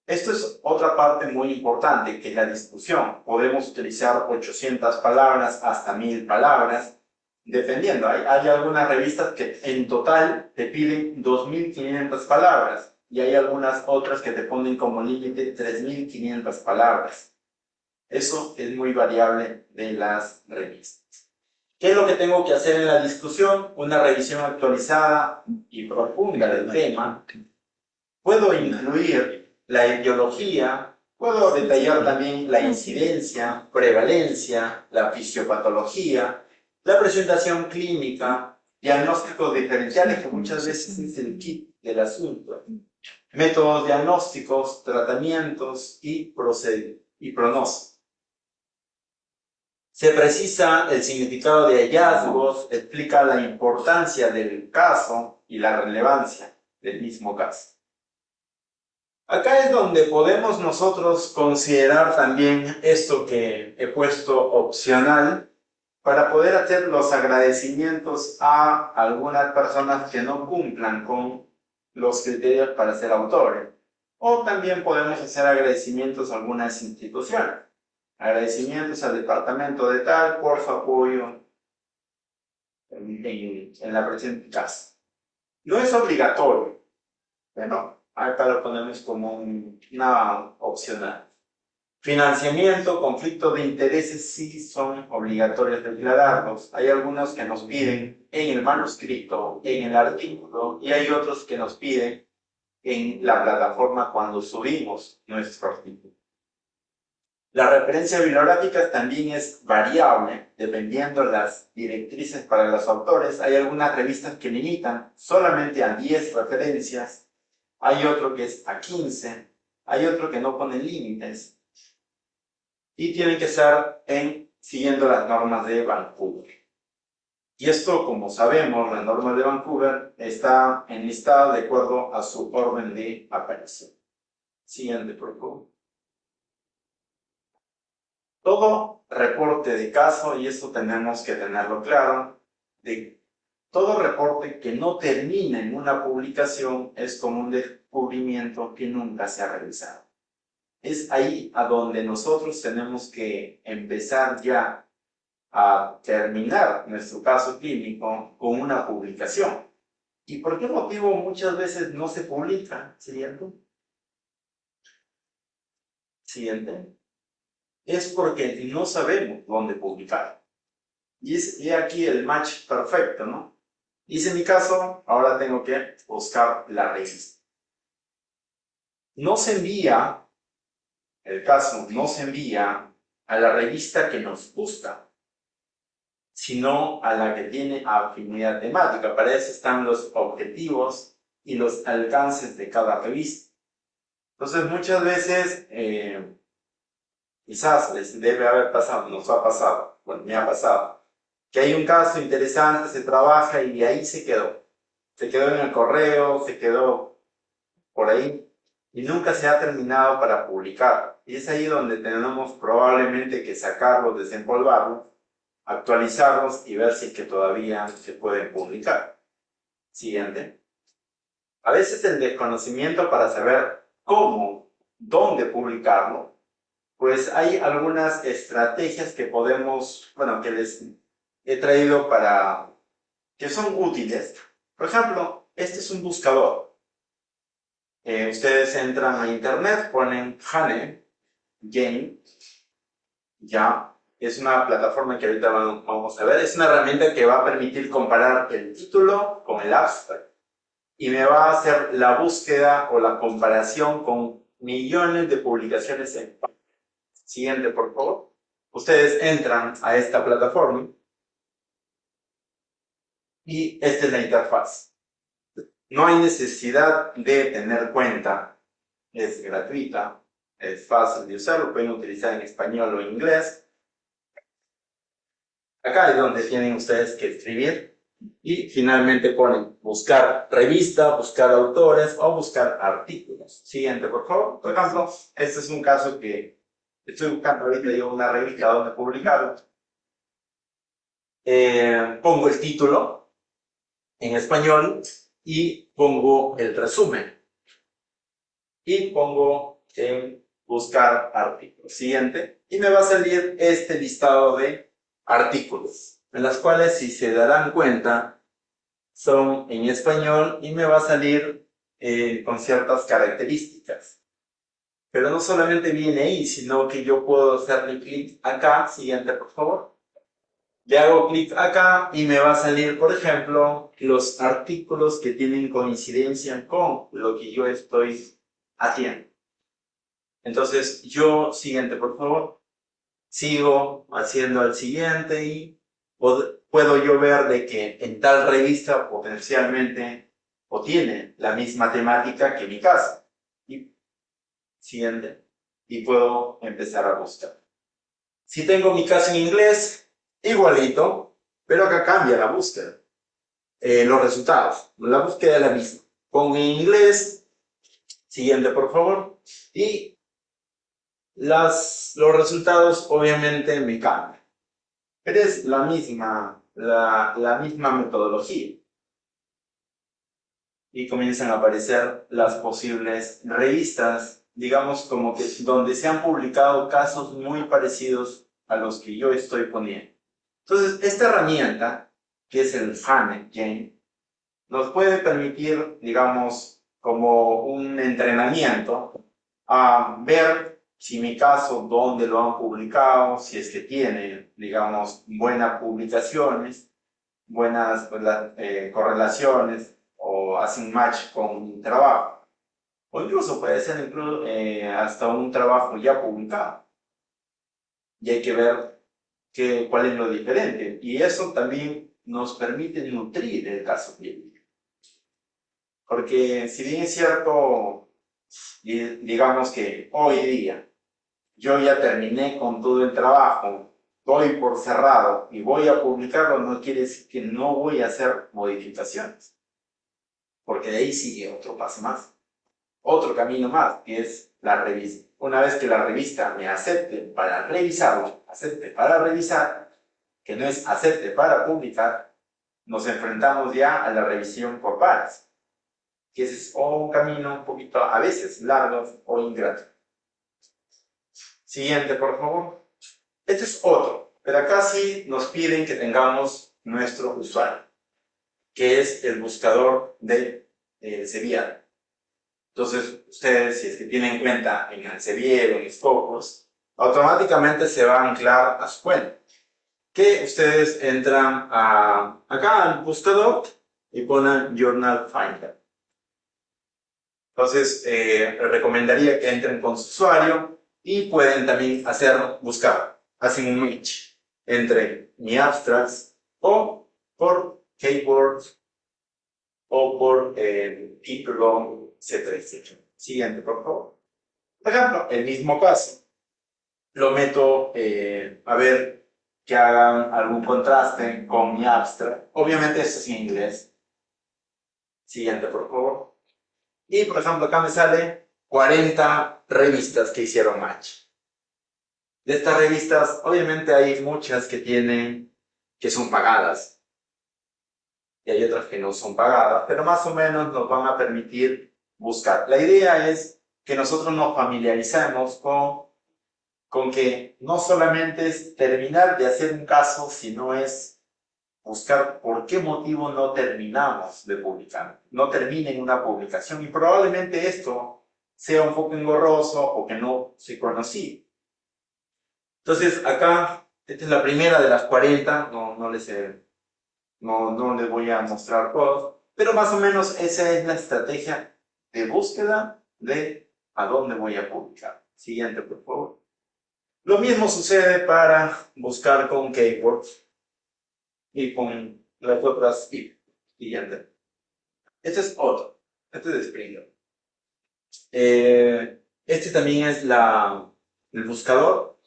Esto es otra parte muy importante, que es la discusión. Podemos utilizar 800 palabras hasta 1000 palabras, dependiendo. Hay algunas revistas que en total te piden 2500 palabras y hay algunas otras que te ponen como límite 3500 palabras. Eso es muy variable de las revistas. ¿Qué es lo que tengo que hacer en la discusión? Una revisión actualizada y profunda del tema. Puedo incluir la etiología, puedo detallar también la incidencia, prevalencia, la fisiopatología, la presentación clínica, diagnósticos diferenciales, que muchas veces es el kit del asunto, métodos diagnósticos, tratamientos y pronósticos. Se precisa el significado de hallazgos, explica la importancia del caso y la relevancia del mismo caso. Acá es donde podemos nosotros considerar también esto que he puesto opcional para poder hacer los agradecimientos a algunas personas que no cumplan con los criterios para ser autores. O también podemos hacer agradecimientos a algunas instituciones. Agradecimientos al departamento de tal por su apoyo en la presente casa. No es obligatorio, pero acá lo ponemos como una opcional. Financiamiento, conflicto de intereses sí son obligatorios declararlos. Hay algunos que nos piden en el manuscrito, en el artículo, y hay otros que nos piden en la plataforma cuando subimos nuestro artículo. La referencia bibliográfica también es variable, dependiendo de las directrices para los autores. Hay algunas revistas que limitan solamente a 10 referencias, hay otro que es a 15, hay otro que no pone límites, y tienen que ser siguiendo las normas de Vancouver. Y esto, como sabemos, las normas de Vancouver está enlistada de acuerdo a su orden de aparición. Siguiente, por favor. Todo reporte de caso, y esto tenemos que tenerlo claro, de todo reporte que no termina en una publicación es como un descubrimiento que nunca se ha realizado. Es ahí a donde nosotros tenemos que empezar ya a terminar nuestro caso clínico con una publicación. ¿Y por qué motivo muchas veces no se publica? Siguiente. Siguiente. Es porque no sabemos dónde publicar. Y es aquí el match perfecto, ¿no? Hice mi caso, ahora tengo que buscar la revista. No se envía, el caso no se envía a la revista que nos gusta, sino a la que tiene afinidad temática. Para eso están los objetivos y los alcances de cada revista. Entonces, muchas veces, quizás les debe haber pasado, nos ha pasado, bueno, me ha pasado, que hay un caso interesante, se trabaja y de ahí se quedó. Se quedó en el correo, se quedó por ahí y nunca se ha terminado para publicar. Y es ahí donde tenemos probablemente que sacarlos, desempolvarlos, actualizarlos y ver si es que todavía se pueden publicar. Siguiente. A veces el desconocimiento para saber cómo, dónde publicarlo, pues hay algunas estrategias que podemos, bueno, que les he traído que son útiles. Por ejemplo, este es un buscador. Ustedes entran a internet, ponen Hane Game, ya, es una plataforma que ahorita vamos a ver, es una herramienta que va a permitir comparar el título con el abstract y me va a hacer la búsqueda o la comparación con millones de publicaciones en. Siguiente, por favor. Ustedes entran a esta plataforma y esta es la interfaz. No hay necesidad de tener cuenta, es gratuita, es fácil de usar, lo pueden utilizar en español o en inglés. Acá es donde tienen ustedes que escribir y finalmente ponen buscar revista, buscar autores o buscar artículos. Siguiente, por favor. Por ejemplo, este es un caso que estoy buscando ahorita yo una revista donde publicarlo. Pongo el título en español y pongo el resumen. Y pongo en buscar artículos. Siguiente. Y me va a salir este listado de artículos, en las cuales, si se darán cuenta, son en español y me va a salir con ciertas características. Pero no solamente viene ahí, sino que yo puedo hacerle clic acá. Siguiente, por favor. Le hago clic acá y me va a salir, por ejemplo, los artículos que tienen coincidencia con lo que yo estoy haciendo. Entonces, siguiente, por favor. Sigo haciendo el siguiente y puedo yo ver de que en tal revista potencialmente o tiene la misma temática que mi caso. Y siguiente. Y puedo empezar a buscar. Si tengo mi caso en inglés, igualito, pero acá cambia la búsqueda. Los resultados. La búsqueda es la misma. Pongo en inglés. Siguiente, por favor. Y los resultados obviamente me cambian. Pero es la misma metodología. Y comienzan a aparecer las posibles revistas, digamos como que donde se han publicado casos muy parecidos a los que yo estoy poniendo. Entonces, esta herramienta, que es el HoneyGen, nos puede permitir, digamos, como un entrenamiento a ver si mi caso, dónde lo han publicado, si es que tiene, digamos, buenas publicaciones, buenas correlaciones o hacen match con un trabajo. O incluso puede ser hasta un trabajo ya publicado. Y hay que ver cuál es lo diferente. Y eso también nos permite nutrir el caso clínico. Porque si bien es cierto, digamos que hoy día yo ya terminé con todo el trabajo, doy por cerrado y voy a publicarlo, no quiere decir que no voy a hacer modificaciones. Porque de ahí sigue otro paso más, otro camino más, que es la revista. Una vez que la revista me acepte para revisarlo, acepte para revisar, que no es acepte para publicar, nos enfrentamos ya a la revisión por pares, que ese es un camino un poquito a veces largo o ingrato. Siguiente, por favor. Este es otro, pero acá sí nos piden que tengamos nuestro usuario, que es el buscador de Sevier. Entonces, ustedes, si es que tienen cuenta en Elsevier o en Scopus, automáticamente se va a anclar a su cuenta. Que ustedes entran acá al buscador y ponen Journal Finder. Entonces, les recomendaría que entren con su usuario y pueden también buscar, hacen un match entre mi abstracts o por keywords o por título, etcétera, etcétera. Siguiente, por favor. Por ejemplo, el mismo caso. Lo meto a ver que hagan algún contraste con mi abstract. Obviamente esto es en inglés. Siguiente, por favor. Y, por ejemplo, acá me sale 40 revistas que hicieron match. De estas revistas, obviamente hay muchas que son pagadas. Y hay otras que no son pagadas, pero más o menos nos van a permitir buscar. La idea es que nosotros nos familiaricemos con que no solamente es terminar de hacer un caso, sino es buscar por qué motivo no terminamos de publicar, no termina en una publicación. Y probablemente esto sea un poco engorroso o que no se conocía. Entonces acá, esta es la primera de las 40, no les voy a mostrar todos, pero más o menos esa es la estrategia de búsqueda de a dónde voy a publicar. Siguiente, por favor. Lo mismo sucede para buscar con keywords y con las otras siguiente. Este es otro. Este es de Springer. Este también es el buscador.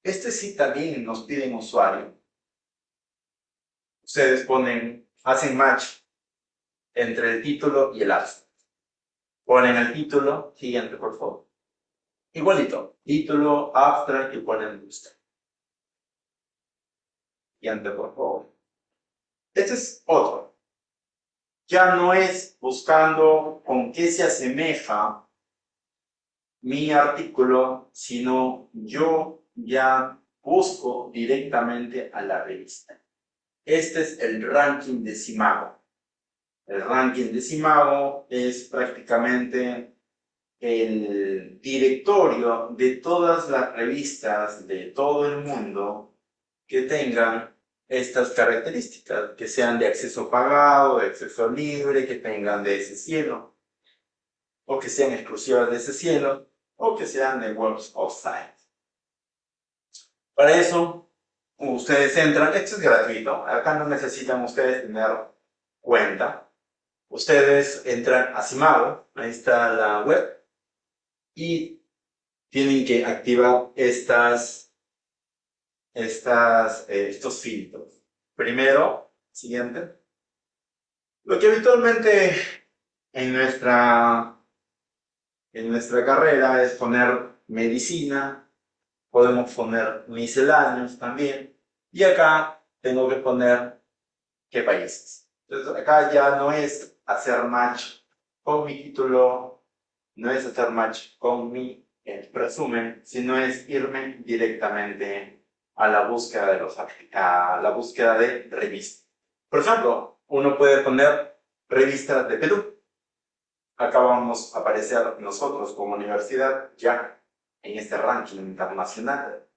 Este sí también nos piden usuario. Ustedes hacen match entre el título y el abstract. Ponen el título, siguiente por favor. Igualito, título, abstract y ponen buscar. Siguiente por favor. Este es otro. Ya no es buscando con qué se asemeja mi artículo, sino yo ya busco directamente a la revista. Este es el ranking de Simago. El ranking de Simago es prácticamente el directorio de todas las revistas de todo el mundo que tengan estas características, que sean de acceso pagado, de acceso libre, que tengan de ese cielo, o que sean exclusivas de ese cielo, o que sean de Web of Science. Para eso, ustedes entran, esto es gratuito, acá no necesitan ustedes tener cuenta. Ustedes entran a Simago, ahí está la web, y tienen que activar estos filtros. Primero, siguiente. Lo que habitualmente en nuestra carrera es poner medicina, podemos poner misceláneos también, y acá tengo que poner qué países. Entonces acá ya no es hacer match con mi título, no es hacer match con mi resumen, sino es irme directamente a la búsqueda de revistas. Por ejemplo, uno puede poner revistas de Perú. Acá vamos a aparecer nosotros como universidad ya en este ranking internacional.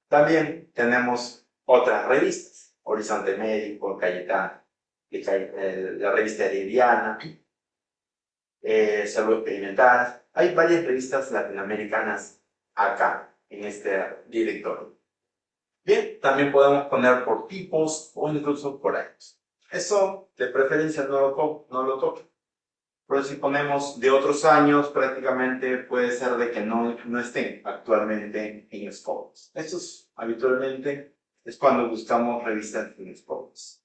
También tenemos otras revistas, Horizonte Médico, Cayetano, la revista Herediana, Salud Experimental. Hay varias revistas latinoamericanas acá, en este directorio. Bien, también podemos poner por tipos o incluso por años. Eso de preferencia no lo toque. Pero si ponemos de otros años, prácticamente puede ser de que no estén actualmente en Scopus. Esto habitualmente es cuando buscamos revistas en Scopus.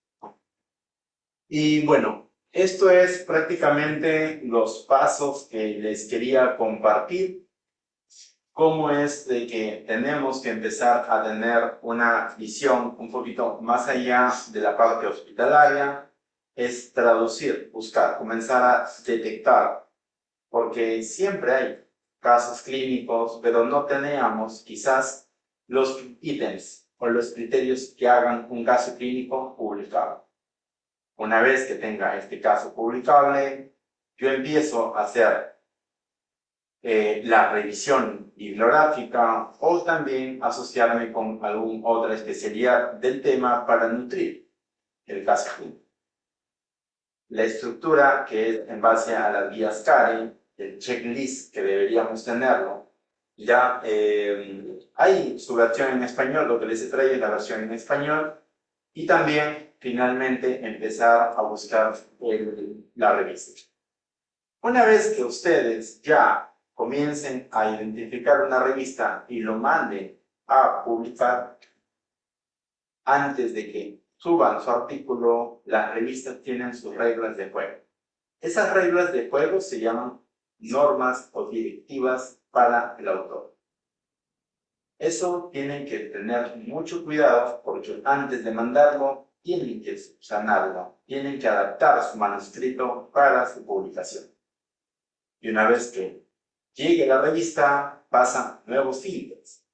Y bueno, esto es prácticamente los pasos que les quería compartir. Cómo es de que tenemos que empezar a tener una visión un poquito más allá de la parte hospitalaria, es traducir, buscar, comenzar a detectar, porque siempre hay casos clínicos, pero no teníamos quizás los ítems o los criterios que hagan un caso clínico publicable. Una vez que tenga este caso publicable, yo empiezo a hacer la revisión bibliográfica o también asociarme con alguna otra especialidad del tema para nutrir el caso clínico. La estructura, que es en base a las guías Karen, el checklist que deberíamos tenerlo, ya hay su versión en español, lo que les he traído es la versión en español, y también finalmente empezar a buscar la revista. Una vez que ustedes ya comiencen a identificar una revista y lo manden a publicar, antes de que suban su artículo, las revistas tienen sus reglas de juego. Esas reglas de juego se llaman normas o directivas para el autor. Eso tienen que tener mucho cuidado porque antes de mandarlo tienen que subsanarlo, tienen que adaptar su manuscrito para su publicación. Y una vez que llegue la revista, pasan nuevos filtros.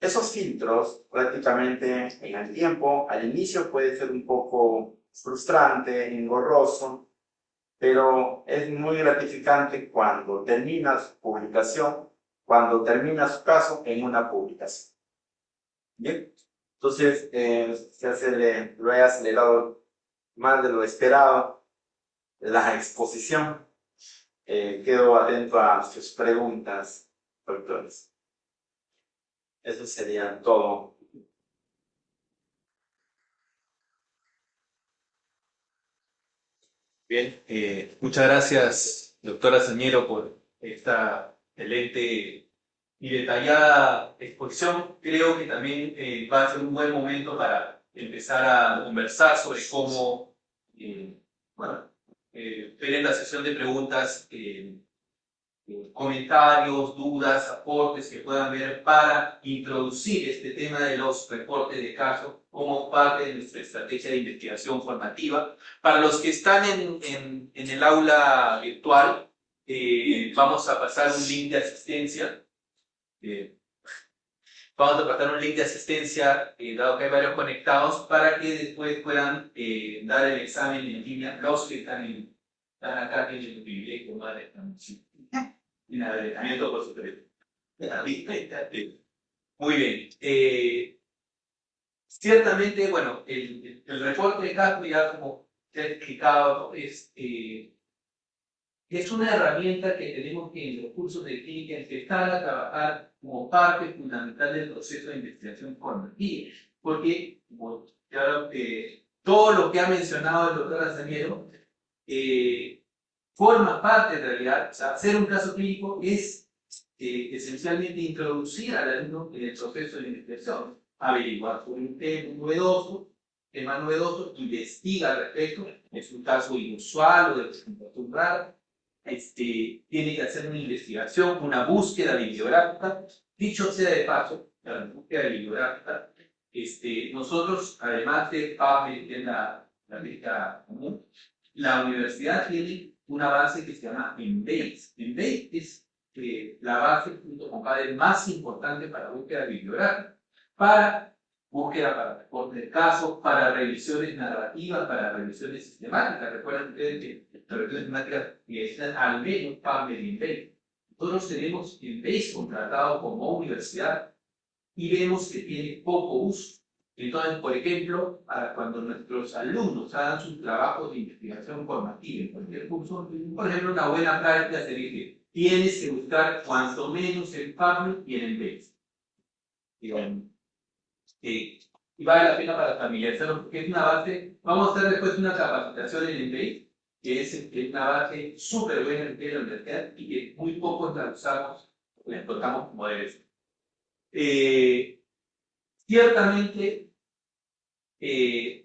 Esos filtros, prácticamente en el tiempo, al inicio puede ser un poco frustrante, engorroso, pero es muy gratificante cuando termina su publicación, cuando termina su caso en una publicación. Bien, entonces lo he acelerado más de lo esperado, la exposición. Quedo atento a sus preguntas, doctores. Eso sería todo. Bien, muchas gracias, doctora Señero, por esta excelente y detallada exposición. Creo que también va a ser un buen momento para empezar a conversar sobre cómo, ver en la sesión de preguntas comentarios, dudas, aportes que puedan ver para introducir este tema de los reportes de caso como parte de nuestra estrategia de investigación formativa. Para los que están en el aula virtual, vamos a pasar un link de asistencia. Dado que hay varios conectados, para que después puedan dar el examen en línea. Los que están acá tienen el privilegio más de esta noche. En adelantamiento por su crédito. Muy bien. Ciertamente, bueno, el reporte de caso, ya como te he explicado, ¿no? Es una herramienta que tenemos que en los cursos de clínica empezar a trabajar como parte fundamental del proceso de investigación formativa. Porque, como ya, todo lo que ha mencionado el doctor Azañero forma parte en realidad, o sea, hacer un caso clínico es esencialmente introducir al alumno en el proceso de investigación, averiguar sobre un tema novedoso, investiga al respecto, es un caso inusual o de presentación rara, tiene que hacer una investigación, una búsqueda bibliográfica. Dicho sea de paso, la búsqueda bibliográfica, nosotros, además de PubMed, que es la beca común, la universidad tiene una base que se llama Embase. Embase es la base, junto con PubMed, más importante para búsqueda bibliográfica, para búsqueda para reporte de casos, para revisiones narrativas, para revisiones sistemáticas. Recuerden ustedes que las revisiones sistemáticas necesitan al menos PubMed y Embase. Nosotros tenemos Embase contratado como universidad y vemos que tiene poco uso. Entonces, por ejemplo, cuando nuestros alumnos hagan sus trabajos de investigación formativa en cualquier curso, por ejemplo, una buena práctica sería que tienes que buscar cuanto menos en PubMed y en Embase. Digamos. Y vale la pena para familiarizarlo porque es una base. Vamos a hacer después una capacitación en Embase, que es una base súper buena en la universidad y que muy pocos la usamos, la explotamos como debe ser. Ciertamente,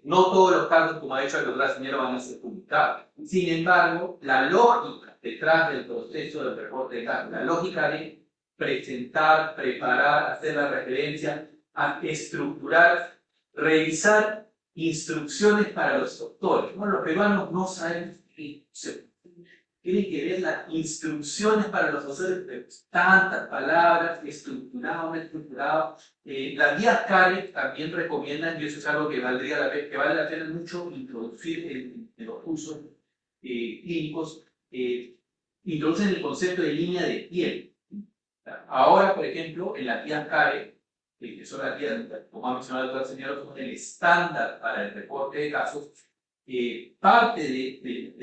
no todos los casos, como ha dicho el doctor Azañero, van a ser publicados. Sin embargo, la lógica detrás del proceso del reporte de casos, la lógica de presentar, preparar, hacer la referencia, a estructurar, revisar instrucciones para los doctores. Bueno, los peruanos no saben qué tienen que ver las instrucciones para los docentes, tantas palabras, estructurado, no estructurado. Las guías CARE también recomiendan, y eso es algo que vale la pena mucho introducir en los cursos clínicos, introducen el concepto de línea de piel. Ahora, por ejemplo, en las guías CARE, que son las guías, como ha mencionado el doctor Señor, son el estándar para el reporte de casos. Parte de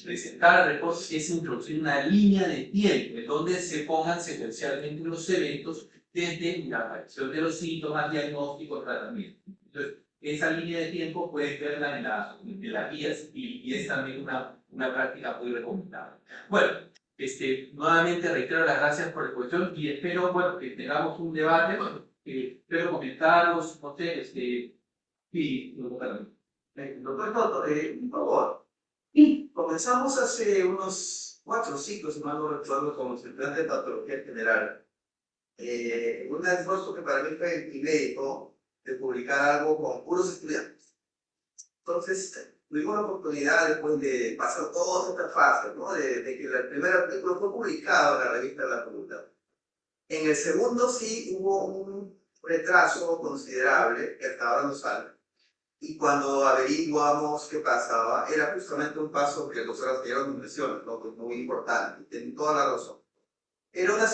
presentar el reporte es introducir una línea de tiempo en donde se pongan secuencialmente los eventos desde la aparición de los síntomas, diagnósticos, tratamiento. Entonces, esa línea de tiempo puedes verla en las guías y es también una práctica muy recomendable. Bueno, nuevamente reitero las gracias por la exposición y espero, bueno, que tengamos un debate. Espero comentarios, no sé, sí, Doctor Toto, un favor. Y comenzamos hace unos 4 ciclos, si mal no recuerdo, como estudiante de patología general. Un esfuerzo que para mí fue inédito de publicar algo con puros estudiantes. Entonces, tuvimos la oportunidad después de pasar toda esta fase, ¿no? De que el primer artículo fue publicado en la revista de la facultad. En el segundo sí hubo un retraso considerable, que hasta ahora no sale. Y cuando averiguamos qué pasaba, era justamente un paso que el doctor Azañero nos menciona, ¿no? Que es muy importante, tiene toda la razón. Era una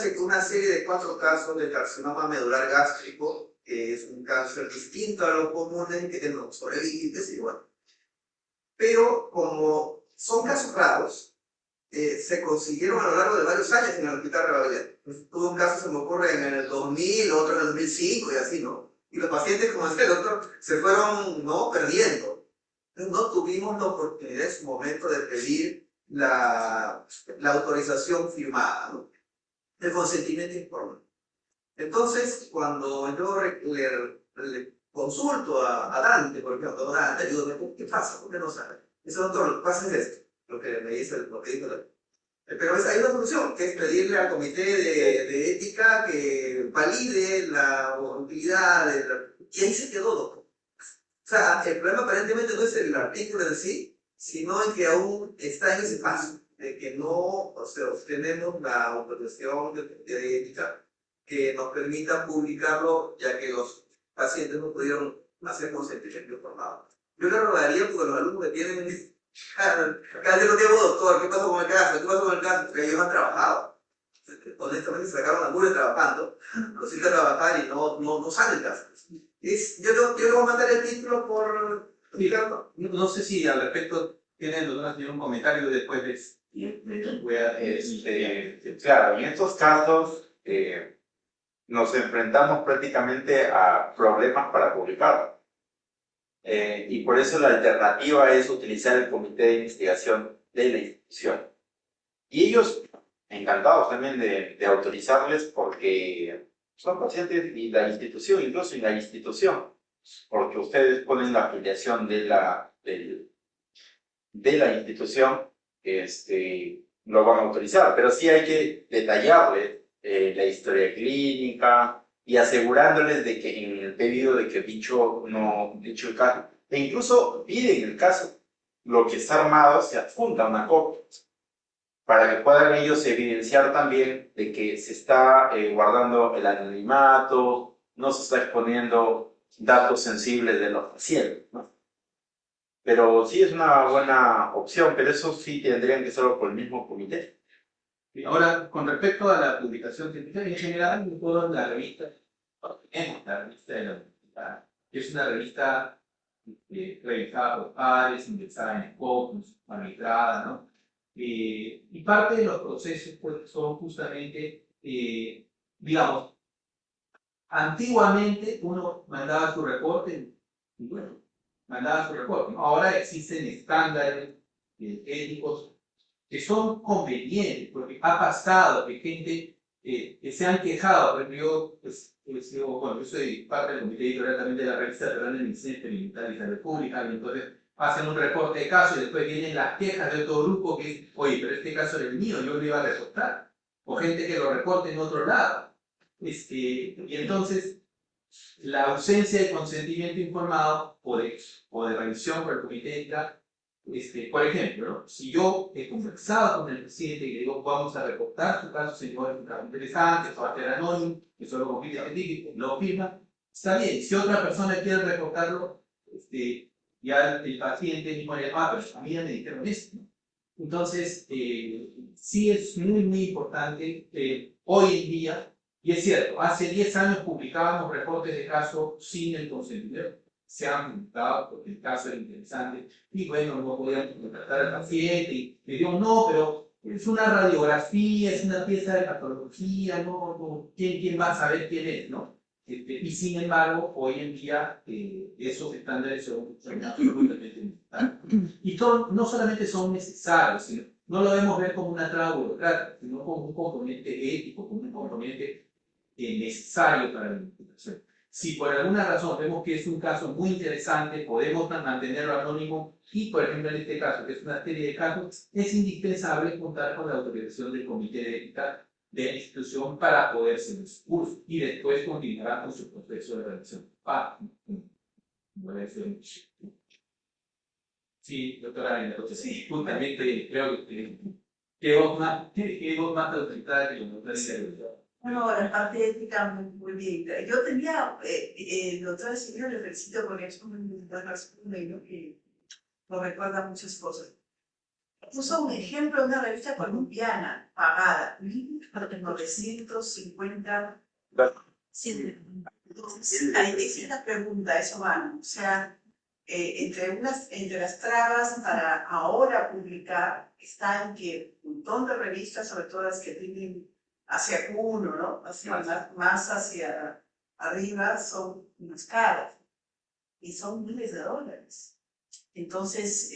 serie de 4 casos de carcinoma medular gástrico, que es un cáncer distinto a lo común que no sobrevivientes y bueno. Pero como son casos raros, se consiguieron a lo largo de varios años en el Hospital Rebagliati. Tuvo un caso, se me ocurre, en el 2000, otro en el 2005 y así, ¿no? Y los pacientes, como decía el doctor, se fueron, ¿no?, perdiendo. Entonces, no tuvimos la oportunidad en su momento de pedir la autorización firmada, ¿no?, el consentimiento informal. Entonces, cuando yo le consulto a Dante, por ejemplo, Dante, digo, ¿qué pasa? ¿Por qué no sabe? Dice, doctor, lo que pasa es esto, lo que me dice, lo que dijo. Pero hay una solución, que es pedirle al comité de ética que valide la utilidad y ahí se quedó, doctor. O sea, el problema aparentemente no es el artículo en sí, sino en que aún está en ese paso, de que no, o sea, obtenemos la autorización de ética que nos permita publicarlo, ya que los pacientes no pudieron hacer consentimiento informado. Yo le rogaría, porque los alumnos que tienen casi no tiempo, doctor, ¿qué pasó con el caso? ¿Qué pasó con el caso? Porque ellos han trabajado. Honestamente, se sacaron la mugre trabajando, los hice trabajar y no sale el caso. yo le voy a mandar el título por Ricardo. No sé si al respecto tienen los demás un comentario después de voy a, Claro, en estos casos nos enfrentamos prácticamente a problemas para publicar. Y por eso la alternativa es utilizar el comité de investigación de la institución. Y ellos, encantados también de autorizarles porque son pacientes de la institución, incluso en la institución, porque ustedes ponen la afiliación de la institución, lo van a autorizar, pero sí hay que detallarles la historia clínica y asegurándoles de que en el pedido de que dicho el caso, e incluso piden el caso, lo que está armado se adjunta una copia, para que puedan ellos evidenciar también de que se está guardando el anonimato, no se está exponiendo datos sensibles de los pacientes, ¿no? Pero sí es una buena opción, pero eso sí tendrían que hacerlo por el mismo comité. Y ahora, con respecto a la publicación científica, en general, toda la revista, tenemos la revista de la universidad, que es una revista revisada por pares, indexada en Scopus, arbitrada, ¿no? Y parte de los procesos pues, son justamente, digamos, antiguamente uno mandaba su reporte y bueno, mandaba su reporte, ¿no? Ahora existen estándares éticos que son convenientes, porque ha pasado que gente que se han quejado, por ejemplo, yo soy parte del comité editorial también de la revista Peruana de Medicina Experimental y Salud Pública, y entonces hacen un reporte de caso y después vienen las quejas de otro grupo que es, oye, pero este caso era el mío, yo lo iba a reportar, o gente que lo reporte en otro lado. Y entonces, la ausencia de consentimiento informado o de revisión por el comité ética, por ejemplo, ¿no? Si yo he conversado con el presidente y le digo, vamos a reportar su caso, señor, es un caso interesante, eso va a ser anónimo, que solo compite científico, lo firma, está bien. Si otra persona quiere reportarlo, ya el paciente mismo le llama, pero a mí ya me dijeron esto, ¿no? Entonces, sí es muy, muy importante hoy en día, y es cierto, hace 10 años publicábamos reportes de caso sin el consentimiento. Se han publicado porque el caso era interesante y bueno, no podíamos contratar al paciente y le digo, no, pero es una radiografía, es una pieza de patología, ¿quién va a saber quién es, no? Y sin embargo, hoy en día esos estándares son absolutamente necesarios. Y no solamente son necesarios, sino no lo debemos ver como una traba burocrática, sino como un componente ético, como un componente necesario para la investigación. Si por alguna razón vemos que es un caso muy interesante, podemos mantenerlo anónimo y, por ejemplo, en este caso, que es una serie de casos, es indispensable contar con la autorización del comité de ética de la institución para poder hacer su curso y después continuará con su proceso de revisión. Sí, doctora, entonces, sí, justamente creo que vos más autorizada que la doctora. No, la parte ética muy bien. Yo tenía, doctora Silvia, le felicito porque es un medio que nos recuerda muchas cosas. Puso un ejemplo de una revista colombiana pagada, 950. Sí. Entonces, ahí dice la pregunta, eso va, ¿no? O sea, entre las trabas para ahora publicar está en que un montón de revistas, sobre todo las que tienen hacia uno, ¿no? Más hacia arriba, son más caras y son miles de dólares. Entonces,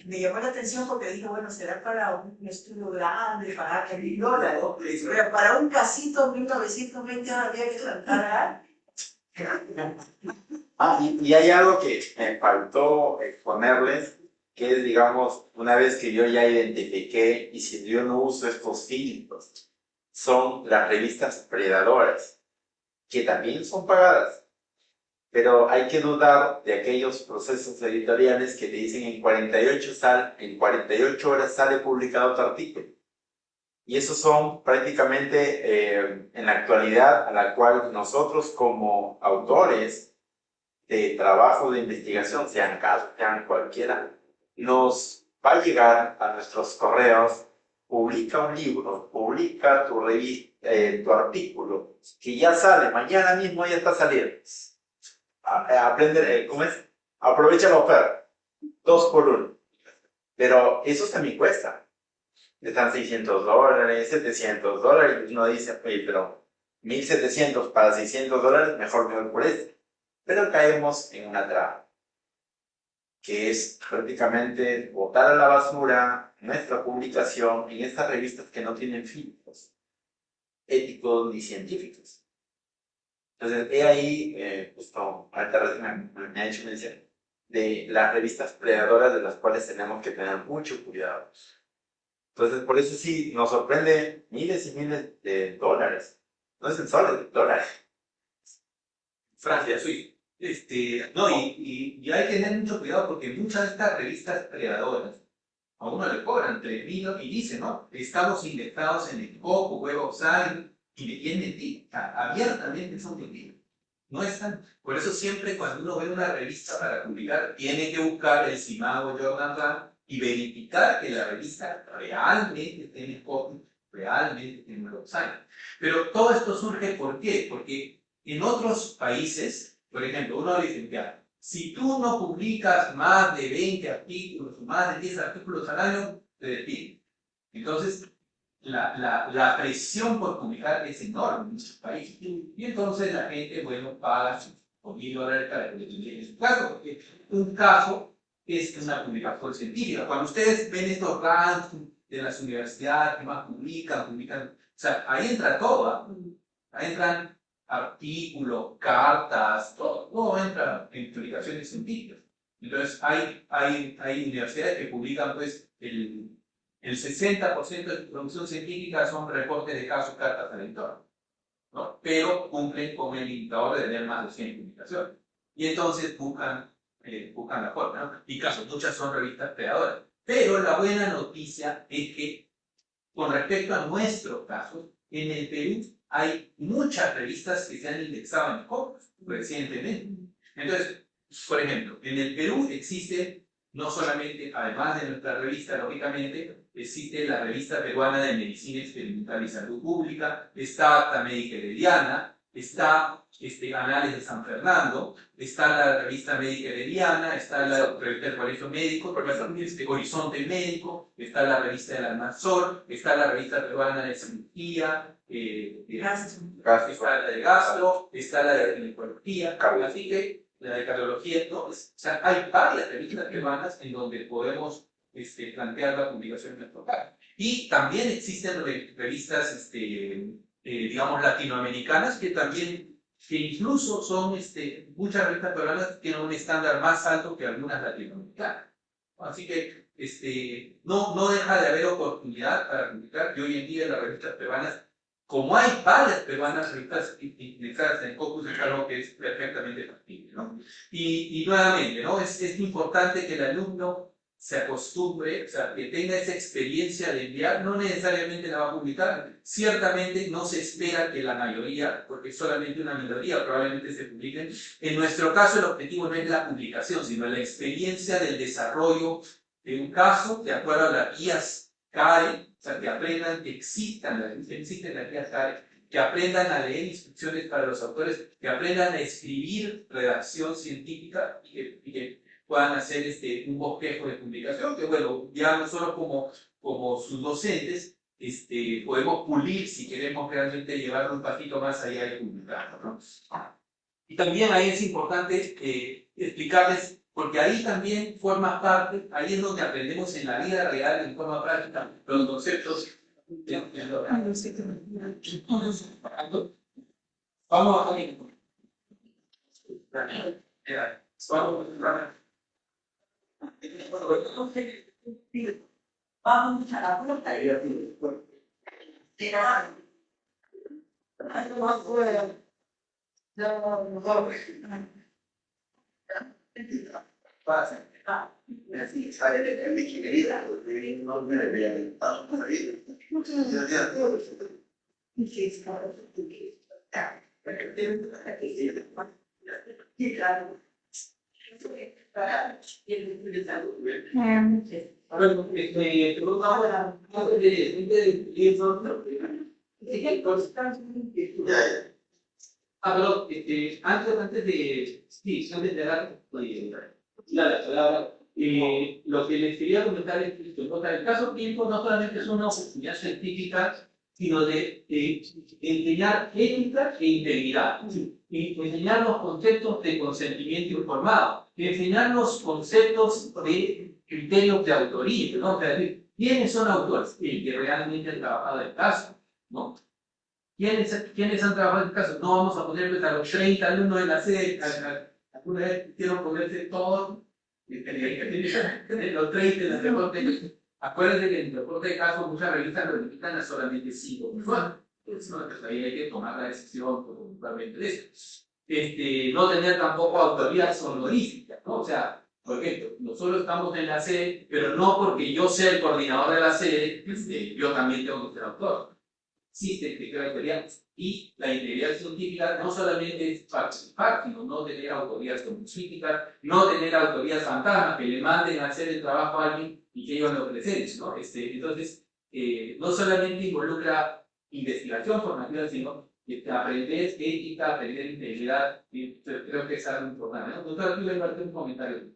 me llamó la atención porque dije, bueno, será para un estudio grande, para $1.000, pero para un casito 1920 había que tratar. Y hay algo que me faltó exponerles, que es, digamos, una vez que yo ya identifiqué, y si yo no uso estos filtros, son las revistas predadoras, que también son pagadas. Pero hay que dudar de aquellos procesos editoriales que te dicen en 48 horas sale publicado tu artículo. Y esos son prácticamente en la actualidad a la cual nosotros como autores de trabajo de investigación, sean cualquiera, nos va a llegar a nuestros correos publica un libro, publica tu revista, tu artículo, que ya sale, mañana mismo ya está saliendo. Aprender, ¿cómo es? Aprovecha la oferta, 2 por 1. Pero eso también cuesta. Están $600, $700, y uno dice, oye, pero 1.700 para $600, mejor me voy por este. Pero caemos en una traba, que es prácticamente botar a la basura nuestra publicación en estas revistas que no tienen filtros éticos ni científicos. Entonces, he ahí, justo, ahorita me ha hecho mención de las revistas predadoras de las cuales tenemos que tener mucho cuidado. Entonces, por eso sí, nos sorprende miles y miles de dólares. No es en soles, dólares. Francia, sí. No, y hay que tener mucho cuidado porque muchas de estas revistas predadoras a uno le cobran 3.000 y dicen, ¿no? Estamos indexados en el COPO, Web of Science, y es mentira, abiertamente son mentiras. No están. Por eso siempre cuando uno ve una revista para publicar, tiene que buscar el Simago Jordan Rand y verificar que la revista realmente tiene COPO, realmente tiene Web of Science. Pero todo esto surge, ¿por qué? Porque en otros países, por ejemplo, uno dice, ya, si tú no publicas más de 20 artículos o más de 10 artículos al año, te despiden. Entonces, la presión por publicar es enorme en muchos países. Y entonces la gente, bueno, paga $1.000 para que le publiquen su caso, porque un caso es una publicación científica. Cuando ustedes ven estos rankings de las universidades que más publican, o sea, ahí entra todo, ¿eh? Ahí entran artículos, cartas, todo entra en publicaciones científicas. Entonces, hay universidades que publican, pues, el 60% de su producción científica son reportes de casos, cartas al entorno, ¿no? Pero cumplen con el indicador de tener más de 100 publicaciones. Y entonces buscan la forma, ¿no? Y caso, muchas son revistas creadoras. Pero la buena noticia es que, con respecto a nuestros casos, en el Perú hay muchas revistas que se han indexado en Scopus recientemente. Entonces, por ejemplo, en el Perú existe, no solamente, además de nuestra revista, lógicamente, existe la revista peruana de Medicina Experimental y Salud Pública, está Acta Médica Herediana, está Anales de San Fernando, está la revista Médica Herediana, está la revista del Colegio Médico, Horizonte Médico, está la revista del Almanzor, está la revista peruana de Cirugía, está la de Gastro, está la de Ginecología, así que la de Cardiología, ¿no? O sea, hay varias revistas peruanas en donde podemos plantear la publicación en nuestro caso. Y también existen revistas, digamos, latinoamericanas que también, que incluso son, muchas revistas peruanas que tienen un estándar más alto que algunas latinoamericanas. Así que no deja de haber oportunidad para publicar, y hoy en día las revistas peruanas, como hay varias peruanas revistas indexadas en Scopus, es algo que es perfectamente factible, ¿no? Y nuevamente, ¿no? Es importante que el alumno se acostumbre, o sea, que tenga esa experiencia de enviar, no necesariamente la va a publicar. Ciertamente no se espera que la mayoría, porque solamente una minoría probablemente se publiquen. En nuestro caso, el objetivo no es la publicación, sino la experiencia del desarrollo de un caso, de acuerdo a las guías CARE, o sea, que aprendan que existen las guías CARE, que aprendan a leer instrucciones para los autores, que aprendan a escribir redacción científica y que puedan hacer un bosquejo de publicación, que bueno, ya nosotros como sus docentes podemos pulir si queremos realmente llevarlo un pasito más allá de publicarlo, ¿no? Y también ahí es importante explicarles, porque ahí también forma parte, ahí es donde aprendemos en la vida real, en forma práctica, los conceptos. Vamos a ver. Vamos a la puerta y Bueno, preguntaba antes de eso, perdón, antes de dar la palabra, lo que les quería comentar es que el caso clínico no solamente es una oportunidad científica, sino de enseñar ética e integridad, y enseñar los conceptos de consentimiento informado, y enseñar los conceptos de criterios de autoría, ¿no? O sea, es decir, ¿quiénes son autores? El que realmente han trabajado el caso, ¿no? ¿Quiénes han trabajado en el caso? No vamos a ponerles a los 30 alumnos de la sede, alguna vez quisieron ponerse todos, los 30 en el reporte. Acuérdense que en el reporte de caso muchas revistas lo limitan a solamente 5 personas. Entonces ahí hay que tomar la decisión puntualmente de eso. No tener tampoco autorías honoríficas, ¿no? O sea, por ejemplo, nosotros estamos en la sede, pero no porque yo sea el coordinador de la sede, yo también tengo que ser autor. Existe el criterio de autoridad, y la integridad científica no solamente es participar, sino no tener autorías científicas, no tener autorías fantasmas que le manden a hacer el trabajo a alguien y que ellos lo presenten, ¿no? Entonces, no solamente involucra investigación formativa, sino aprender ética, aprender integridad, y creo que es algo importante, ¿no? Doctora, tú le vas a hacer un comentario.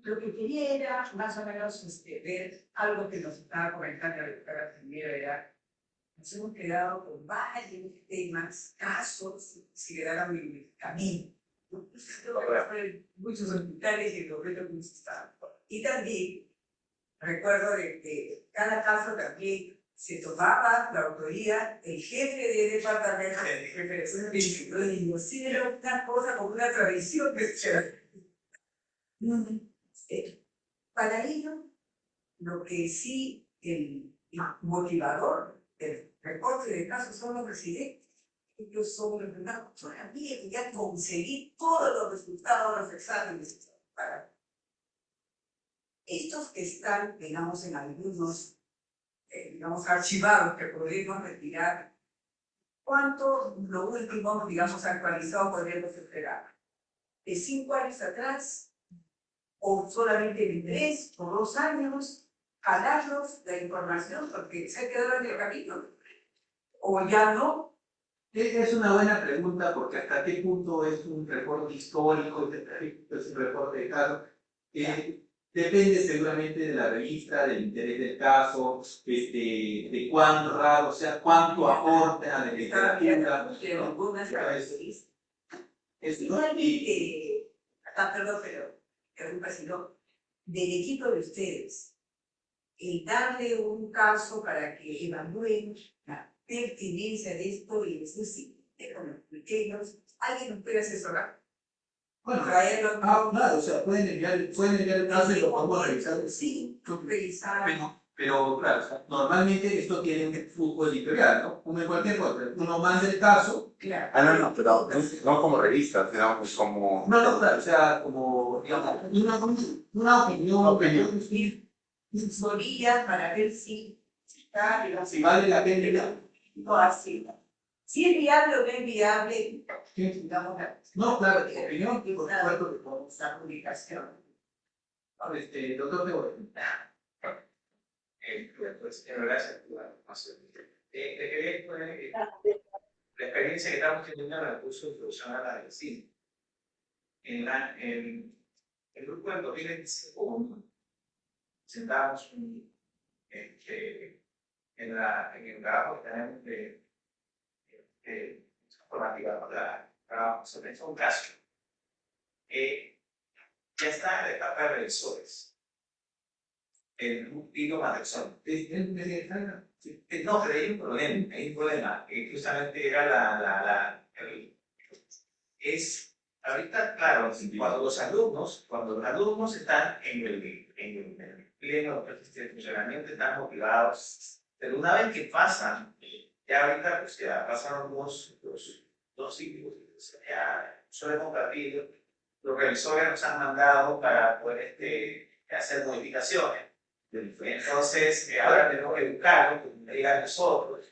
Lo que quería era más o menos ver algo que nos estaba comentando la doctora primero, era nos hemos quedado con varios temas, casos, que quedaron en el camino. Muchos hospitales y el gobierno que está. Y también recuerdo de que cada caso también se tomaba la autoría, el jefe de departamento, el jefe de servicio, y no era una cosa como una tradición que se para ello, lo que sí, el motivador del reporte de casos son los residentes. Ellos son una persona bien que ya conseguir todos los resultados de los exámenes para estos que están, digamos, en algunos, digamos, archivados que podemos retirar. ¿Cuánto lo último, digamos, actualizado podríamos esperar? ¿De 5 años atrás? ¿O solamente de 3 o 2 años? ¿Jalarlos la información porque se quedaron en el camino? ¿O ya no? Es una buena pregunta, porque hasta qué punto es un reporte histórico, es un reporte de caso. Depende seguramente de la revista, del interés del caso, de cuán raro, o sea, cuánto aporta a la literatura. Igualmente, perdón, pero del equipo de ustedes, el darle un caso para que evalúen la pertinencia de esto y decir sí, con los pequeños, ¿alguien nos puede asesorar? Bueno, traerlo. claro, o sea, pueden enviar el caso y lo podemos revisar. Sí, revisar. Pero claro, o sea, normalmente esto tiene un flujo editorial, ¿no? Como en cualquier cosa, uno manda el caso. Claro. No, pero no como revista, sino como... No, claro, o sea, como, digamos, una opinión. Asesoría para ver si está, Si vale la pena. no así. Si es viable o no es viable, digamos, No, claro, opinión, por supuesto que podemos. la publicación. Doctor Tebo. Pues en relación a la información, la experiencia que estamos teniendo en el curso de introducción a la medicina. En el grupo del 2025 sentamos en el trabajo que tenemos de formativa para hacer un caso. Ya está en la etapa de revisores. Un hilo Mandelson. No, pero hay un problema, que justamente era ahorita, claro, cuando los alumnos están en el pleno de funcionamiento, están motivados, pero una vez que pasan, ya ahorita pues ya pasaron dos ciclos, ya hemos partido, los revisores nos han mandado para poder hacer modificaciones. Entonces, ahora tenemos que buscarlo, como me digan nosotros.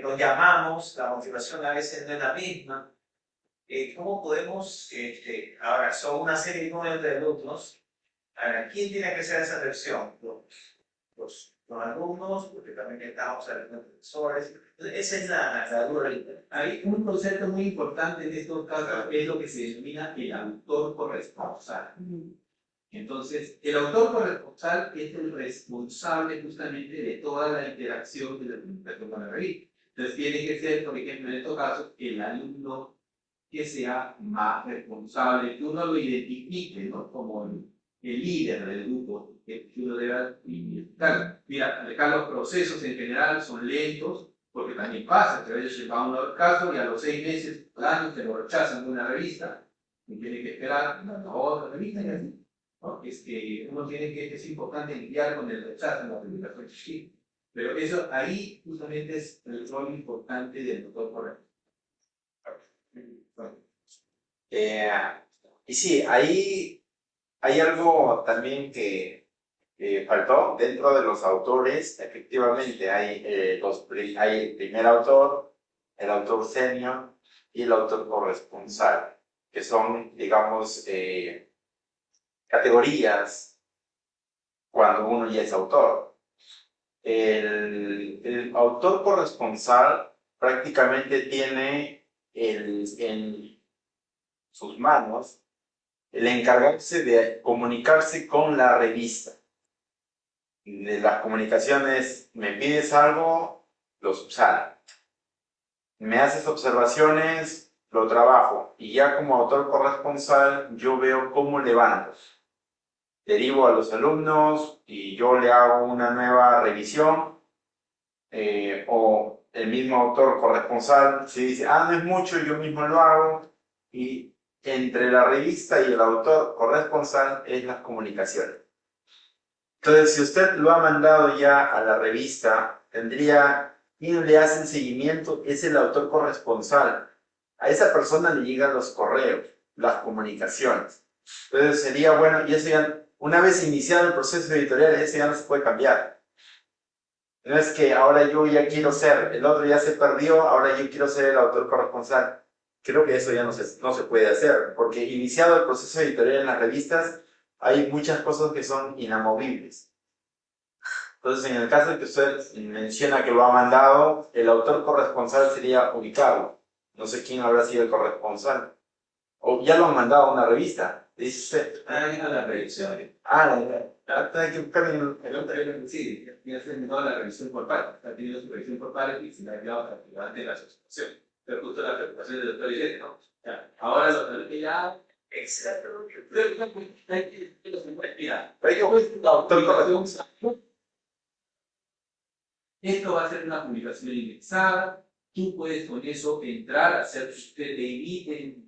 Nos llamamos, la motivación a veces no es la misma. ¿Cómo podemos, ahora son una serie de alumnos, Ahora, ¿quién tiene que hacer esa revisión? Los alumnos, porque también estamos hablando de profesores. Entonces, esa es la dura. Hay un concepto muy importante en estos casos, es lo que se denomina el autor corresponsal. Entonces, el autor corresponsal es el responsable justamente de toda la interacción de la comunicación con la revista. Entonces, tiene que ser, por ejemplo, en estos casos, el alumno que sea más responsable, que uno lo identifique, ¿no? Como el líder del grupo, que uno debe identificar. Mira, acá los procesos en general son lentos, porque también pasa que a veces va uno al caso y a los 6 meses, al año, te lo rechazan de una revista, y tiene que esperar a otra revista y así. ¿No? Uno tiene que, es importante lidiar con el rechazo en la publicación chiquita. Pero eso ahí justamente es el rol importante del doctor correcto. Y sí, ahí hay algo también que faltó dentro de los autores. Efectivamente, hay el primer autor, el autor senior y el autor corresponsal, que son, digamos, categorías cuando uno ya es autor. El autor corresponsal prácticamente tiene en sus manos el encargarse de comunicarse con la revista. De las comunicaciones, me pides algo, lo subsano. Me haces observaciones, lo trabajo. Y ya como autor corresponsal, yo veo cómo levanto. Derivo a los alumnos y yo le hago una nueva revisión. O el mismo autor corresponsal se dice, no es mucho, yo mismo lo hago. Y entre la revista y el autor corresponsal es las comunicaciones. Entonces, si usted lo ha mandado ya a la revista, ¿quién le hace el seguimiento? Es el autor corresponsal. A esa persona le llegan los correos, las comunicaciones. Entonces sería bueno, y eso ya, una vez iniciado el proceso editorial, eso ya no se puede cambiar. No es que ahora yo ya quiero ser, el otro ya se perdió, ahora yo quiero ser el autor corresponsal. Creo que eso ya no se puede hacer, porque iniciado el proceso editorial en las revistas, hay muchas cosas que son inamovibles. Entonces, en el caso de que usted menciona que lo ha mandado, el autor corresponsal sería ubicarlo. No sé quién habrá sido el corresponsal. O ya lo han mandado a una revista, dice usted. A la revisión. Hay que buscar en El otro, sí, ya se terminó la revisión por pares, está teniendo su revisión por pares y se le ha enviado prácticamente la suspensión. Pero justo la preocupación del doctor Guillermo, ¿no? Ya, ahora lo que ya. Exacto. Mira, autor corresponsal. esto va a ser una publicación indexada, tú puedes con eso entrar a hacer tu TDI,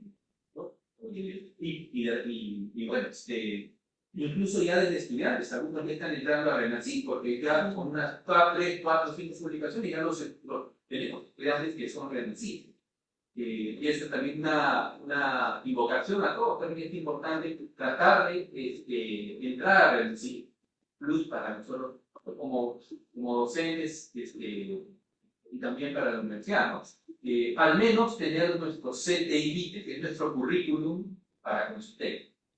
¿no? Y bueno, incluso ya desde estudiantes, algunos ya están entrando a Renacid, porque ya con unas 3, 4, 5 publicaciones ya los tenemos estudiantes que son Renacid. Y eso es también una invocación a todos, también es importante tratar de entrar a Renacid Plus para nosotros como docentes y también para la universidad, ¿no? Al menos tener nuestro CTI, que es nuestro currículum para consultar.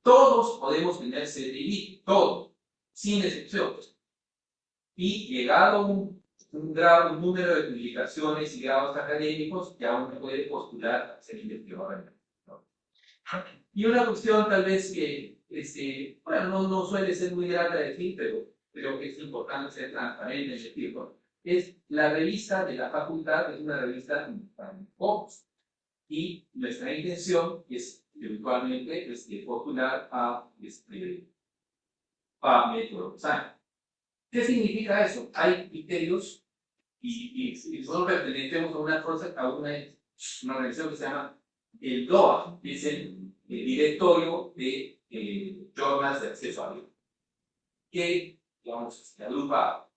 Todos podemos tener CTI, todos, sin excepción. Y llegado un número de publicaciones y grados académicos, ya uno puede postular a ser investigador. ¿No? Y una cuestión tal vez que, bueno, no suele ser muy grata de decir, pero creo que es importante ser transparente en ese tiempo, es la revista de la facultad, es una revista para pocos. Y nuestra intención es eventualmente postular a método SANA. ¿Qué significa eso? Hay criterios y nosotros pertenecemos a una organización que se llama el DOA, que es el directorio de journals de acceso abierto, que, digamos, agrupa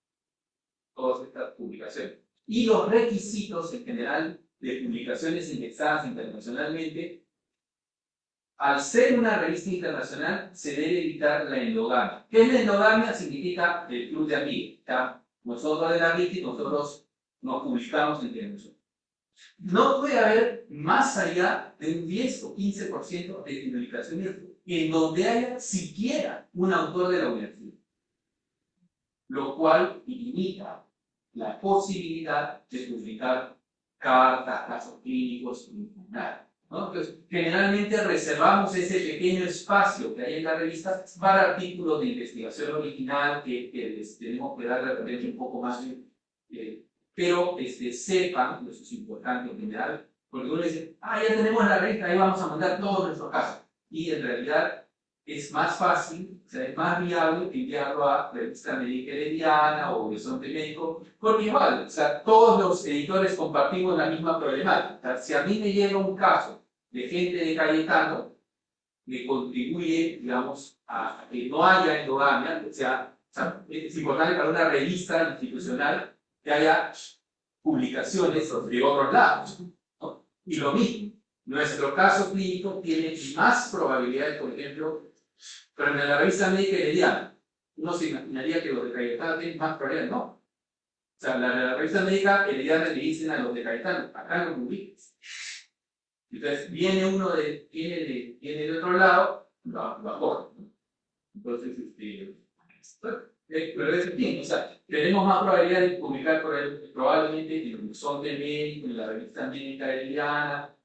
todas estas publicaciones. Y los requisitos en general de publicaciones indexadas internacionalmente, al ser una revista internacional, se debe evitar la endogamia. ¿Qué es la endogamia? Significa el club de amigos. ¿Ya? Nosotros de la RITI, nosotros nos publicamos entre nosotros. No puede haber más allá de un 10 o 15% de publicaciones en donde haya siquiera un autor de la universidad, lo cual limita la posibilidad de publicar cartas, casos clínicos, nada, ¿no? Entonces, generalmente reservamos ese pequeño espacio que hay en la revista para artículos de investigación original que les tenemos que dar de repente un poco más, pero sepan, eso es importante en general, porque uno dice, ya tenemos la revista, ahí vamos a mandar todos nuestros casos. Y en realidad es más fácil, o sea, es más viable enviarlo a Revista Médica Herediana o Horizonte Médico, porque igual, o sea, todos los editores compartimos la misma problemática. O sea, si a mí me llega un caso de gente de Cayetano, me contribuye, digamos, a que no haya endogamia, o sea, es importante para una revista institucional que haya publicaciones de otros lados, ¿no? Y lo mismo, nuestro caso clínico tiene más probabilidades, por ejemplo, pero en la revista médica herediana, uno se imaginaría que los de Cayetano tienen más probabilidades, no. O sea, la revista médica herediana le dicen a los de Cayetano, acá no publiques. Entonces, viene de otro lado, lo aporta, ¿no? Entonces, pero es bien, o sea, tenemos más probabilidad de publicar probablemente en el Horizonte Médico, en la revista médica herediana,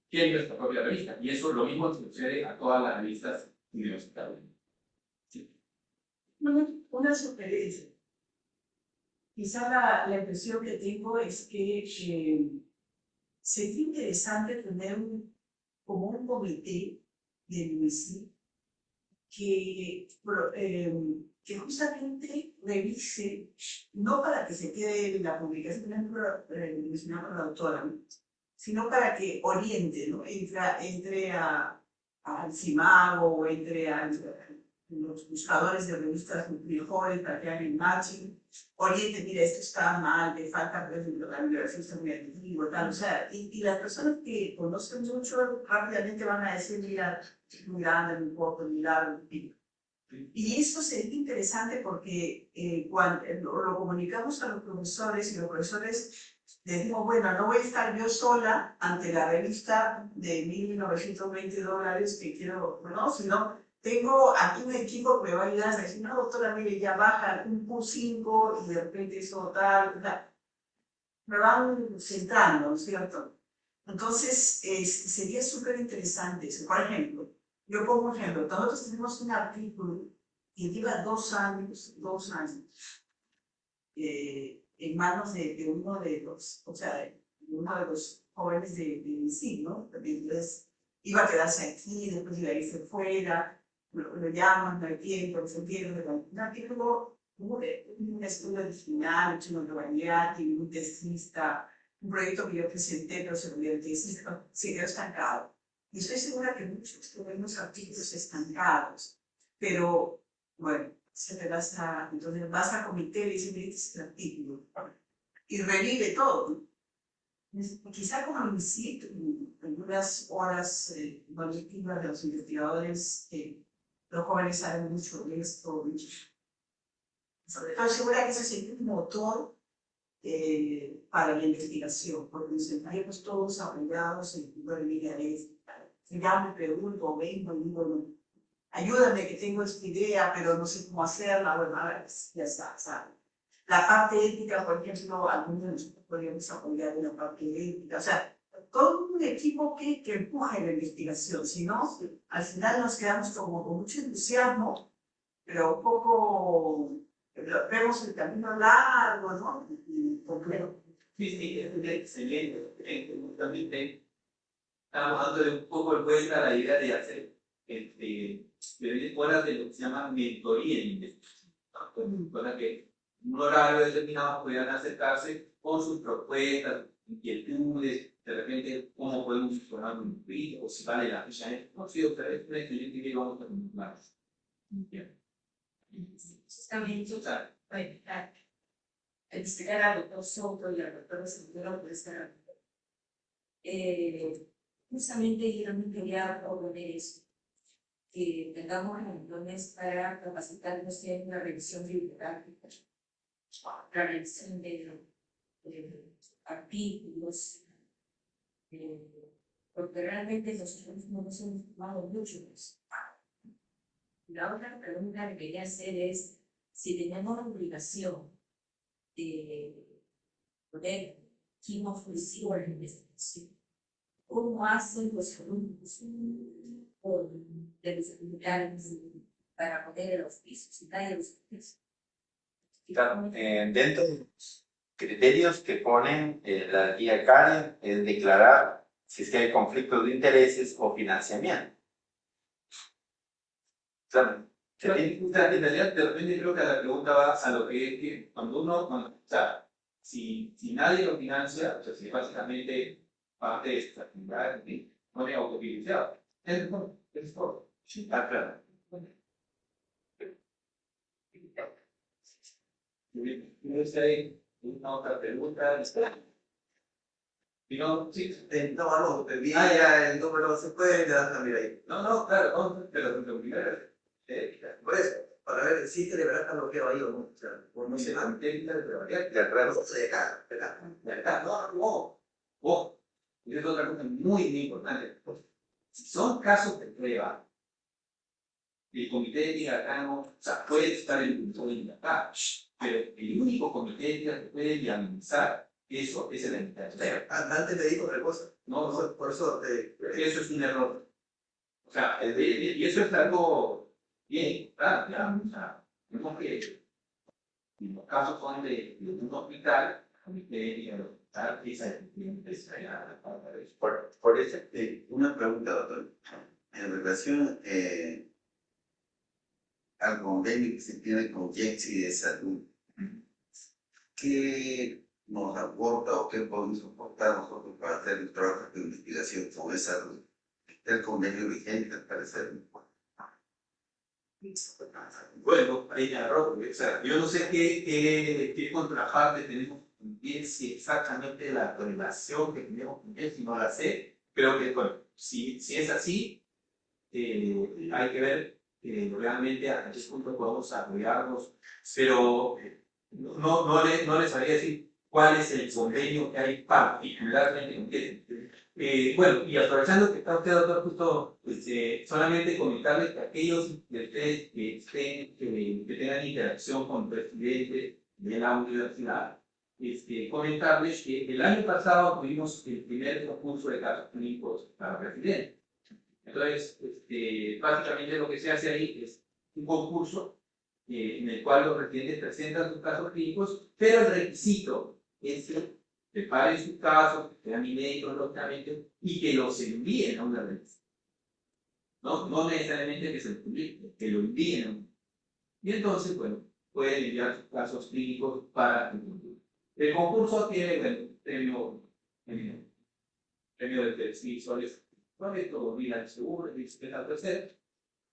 que en nuestra propia revista. Y eso es lo mismo que sucede a todas las revistas universitarias. Sí. Una sugerencia. Quizá la impresión que tengo es que sería interesante tener como un comité del MISI que justamente revise, no para que se quede en la publicación mencionada por la autora, ¿no? Sino para que oriente, ¿no? Entre al CIMAGO o entre a los buscadores de revistas mejores para que hagan el matching, oriente, mira, esto está mal, te falta, por ejemplo, la bibliografía está muy antigua, tal, o sea, y las personas que conocen mucho rápidamente van a decir, mira, es muy grande, muy corto, muy largo, y eso sería interesante porque cuando lo comunicamos a los profesores y los profesores les digo, bueno, no voy a estar yo sola ante la revista de $1,920 que quiero, ¿no? Sino tengo aquí un equipo que me va a ayudar a decir, no, doctora, mire, ya baja un Q5 y de repente eso tal, me van centrando, ¿no es cierto? Entonces, sería súper interesante eso. Por ejemplo, yo pongo un ejemplo, nosotros tenemos un artículo que lleva 2 años, en manos de uno de los, o sea, de uno de los jóvenes de INSIG, ¿no? Entonces, iba a quedarse aquí, después iba a irse fuera, lo llaman, no hay tiempo, no se entiende, un artículo, un estudio original, hecho en globalidad, un tesista, un proyecto que yo presenté, pero se volvió tesista, se quedó estancado. Y estoy segura que muchos tenemos artículos estancados, pero bueno, se te gasta, entonces vas al comité y dices, mira, este es el artículo, y revive todo. Quizá como en sí, algunas horas colectivas de los investigadores, los jóvenes saben mucho de esto, estoy segura que ese sería un motor para la investigación, porque nos sentíamos todos apoyados en el línea de esto. Ya me pregunto, vengo y digo, no, ayúdame que tengo esta idea, pero no sé cómo hacerla, bueno, a ver, ya está, ¿sabes? La parte ética, por ejemplo, algunos de nosotros podríamos apoyar en la parte ética, o sea, todo un equipo que empuje la investigación, si no, al final nos quedamos como con mucho entusiasmo, pero un poco, vemos el camino largo, ¿no? Y complejo. Sí, es excelente, justamente estamos dando un poco de vuelta a la idea de hacer horas de lo que se llama mentoría en investigación, para que en un horario determinado puedan acercarse con sus propuestas, inquietudes, de repente cómo podemos formar un proyecto, o si vale la fecha. No, sí, doctora, es una excelente idea y vamos a continuar. Justamente para explicar al doctor Soto y al doctor Seguro por esta justamente yo también quería proponer eso, que tengamos reuniones para capacitarnos en la revisión bibliográfica, la revisión de artículos, porque realmente nosotros no nos hemos tomado mucho de eso. La otra pregunta que quería hacer es si tenemos la obligación de poner químicos fusivos en la investigación. ¿Cómo hacen los alumnos de los militares para poner los pisos y tallar los pisos? Claro, dentro de los criterios que ponen la guía Karen es declarar si es que hay conflictos de intereses o financiamiento. Claro. Pero, en realidad, de repente creo que la pregunta va a lo que es que o sea, si nadie lo financia, o sea, si básicamente parte de esta actividad, no es autofinanciado. Es mejor, es mejor. Sí, está claro. Una otra pregunta. No, sí. No, te vi ya el número, se puede quedar también ahí. No, claro, no, pero lo primero Por eso, para ver si de verdad está bloqueado ahí o no. O sea, o no se va. De acuerdo. No se acá, ¿verdad? Ojo, y es otra cosa muy importante. Si son casos de prueba, el comité de ética acá no, o sea, puede estar en el punto de ética acá, pero el único comité de ética que puede diagnosar eso es el administrador. Antes me dijo otra cosa. No, Por eso eso es un error. O sea, y eso es algo bien importante, ¿ya? O sea, vemos que en los casos son de un hospital, el comité de ética del hospital, Por eso, una pregunta, doctor. En relación al convenio que se tiene con Jexi de salud, ¿qué nos aporta o qué podemos aportar nosotros para hacer el trabajo de investigación con esa el convenio vigente, al parecer? Bueno, hay error. O sea, yo no sé qué contraparte tenemos con él, si exactamente la relación que tenemos con él, si no la sé. Creo que, bueno, si es así, hay que ver realmente hasta qué punto podemos apoyarnos, pero no les sabría decir cuál es el convenio que hay particularmente con él. Bueno, y aprovechando que está usted, doctor, justo solamente comentarles que aquellos de ustedes que tengan interacción con el presidente de la universidad, comentarles que el año pasado tuvimos el primer concurso de casos clínicos para presidente. Entonces, básicamente lo que se hace ahí es un concurso en el cual los residentes presentan sus casos clínicos, pero el requisito es que preparen sus casos, que sean inéditos, lógicamente, y que los envíen a una revista. No necesariamente que se los publiquen, que lo envíen. Y entonces, bueno, pueden enviar sus casos clínicos para el concurso. El concurso tiene, bueno, premio de 3.000 soles. Todo mira seguro, al tercer.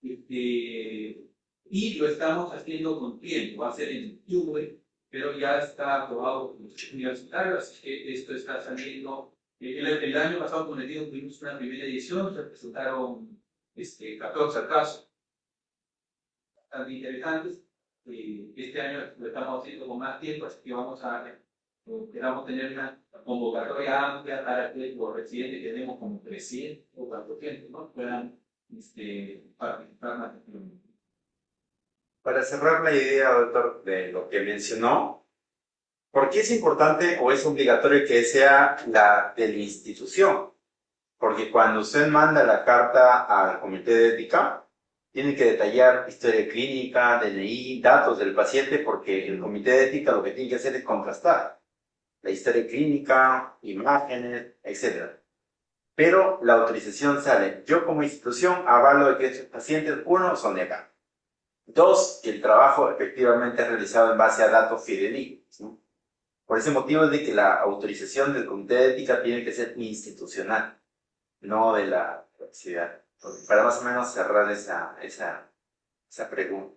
Y lo estamos haciendo con tiempo, va a ser en octubre, pero ya está aprobado por los universitarios, así que esto está saliendo. El año pasado, como les digo, tuvimos una primera edición, se presentaron 14 casos bastante interesantes. Este año lo estamos haciendo con más tiempo, así que esperamos tener una convocatoria amplia para que los residentes que tenemos como 300 o 400, ¿no? Puedan participar más activamente. para cerrar la idea, doctor, de lo que mencionó, ¿por qué es importante o es obligatorio que sea la de la institución? Porque cuando usted manda la carta al comité de ética, tiene que detallar historia clínica, DNI, datos del paciente, porque el comité de ética lo que tiene que hacer es contrastar la historia clínica, imágenes, etc. Pero la autorización sale. Yo como institución avalo de que estos pacientes, uno, son de acá. Dos, que el trabajo efectivamente es realizado en base a datos fidedignos, ¿no? Por ese motivo es de que la autorización del comité de ética tiene que ser institucional, no de la universidad. Para más o menos cerrar esa pregunta.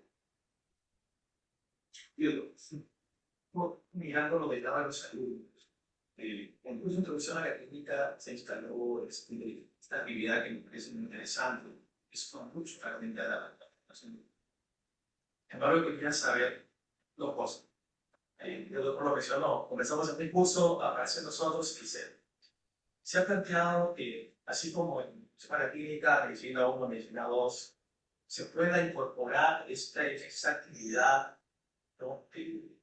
Mirando lo del lado de los alumnos, en curso de introducción a la clínica se instaló esta actividad que me parece muy interesante, que son mucho realmente a la formación. Sin embargo, yo quería saber dos cosas. El doctor lo mencionó, comenzamos este curso, aparece nosotros y se se ha planteado que, así como en semana clínica, medicina 1, medicina 2, se pueda incorporar esta actividad, ¿no?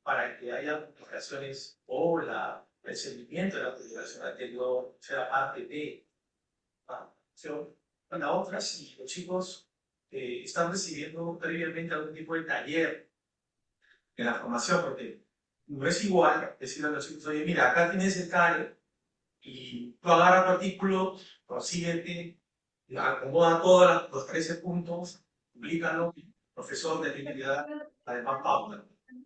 Para que haya publicaciones o el seguimiento de la publicación anterior sea parte de la formación. La otra, si los chicos están recibiendo previamente algún tipo de taller en la formación, porque no es igual decirle a los chicos, oye, mira, acá tienes el CARE y tú agarras tu artículo, prosíguete, acomoda todos los 13 puntos, publícalo, profesor de actividad, además pauta.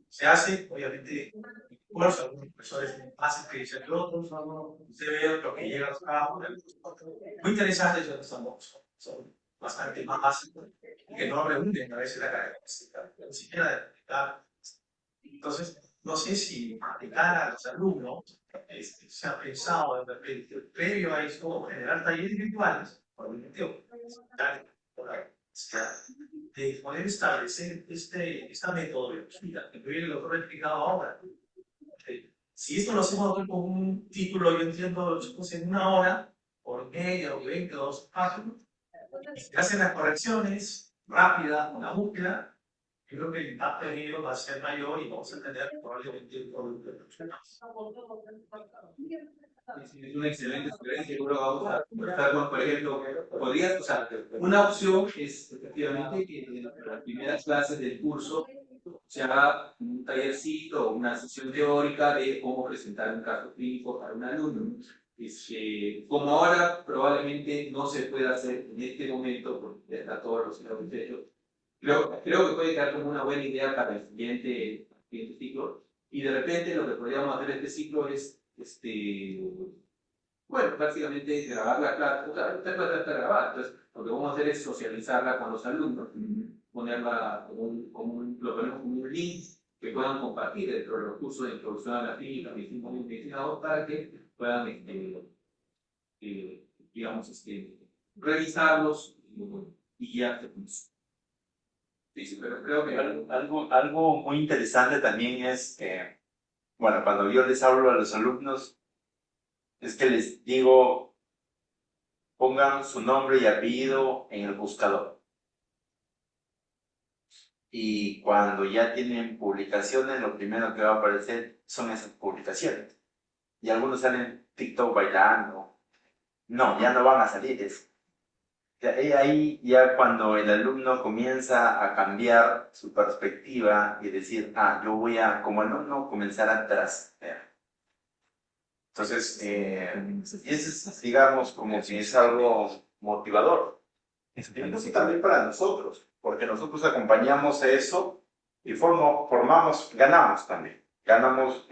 Se hace, obviamente, esfuerzo, algunos profesores más experiencia que otros, usted ve lo que llega a los campos, muy interesantes los que son bastante más básicos y que no reúnen a veces la característica, ni siquiera de detectar. Entonces, no sé si aplicar a los alumnos se ha pensado de repente, previo a esto, generar talleres virtuales, probablemente, de poder establecer esta metodología que el doctor ha explicado ahora. Si esto lo hacemos con un título, yo entiendo, chicos, en 1 hora, por media o 20 o 2 páginas, se hacen las correcciones rápidas, una búsqueda, yo creo que el impacto de ellos va a ser mayor y vamos a tener probablemente un producto de personas. Es una excelente sugerencia, seguro vamos a conversar, por ejemplo, podrías, o sea, una opción es efectivamente que en las primeras clases del curso se haga un tallercito o una sesión teórica de cómo presentar un caso clínico para un alumno. Como ahora probablemente no se puede hacer en este momento, porque ya está todos los hechos, creo que puede quedar como una buena idea para el siguiente ciclo. Y de repente lo que podríamos hacer este ciclo es, bueno, básicamente grabar la clase. O sea, esta clase está grabada, entonces lo que vamos a hacer es socializarla con los alumnos, ponerla lo ponemos como un link que puedan compartir dentro de los cursos de introducción a la clínica, medicina 2, para que puedan, digamos, revisarlos y guiarse con eso. Sí, pero creo que Algo muy interesante también es que, bueno, cuando yo les hablo a los alumnos, es que les digo, pongan su nombre y apellido en el buscador. Y cuando ya tienen publicaciones, lo primero que va a aparecer son esas publicaciones. Y algunos salen en TikTok bailando. No, ya no van a salir eso. Ahí ya cuando el alumno comienza a cambiar su perspectiva y decir, yo voy a, como alumno, comenzar a trascender. Entonces, y eso es, digamos, como que es algo motivador. Incluso también para nosotros, porque nosotros acompañamos eso y ganamos también. Ganamos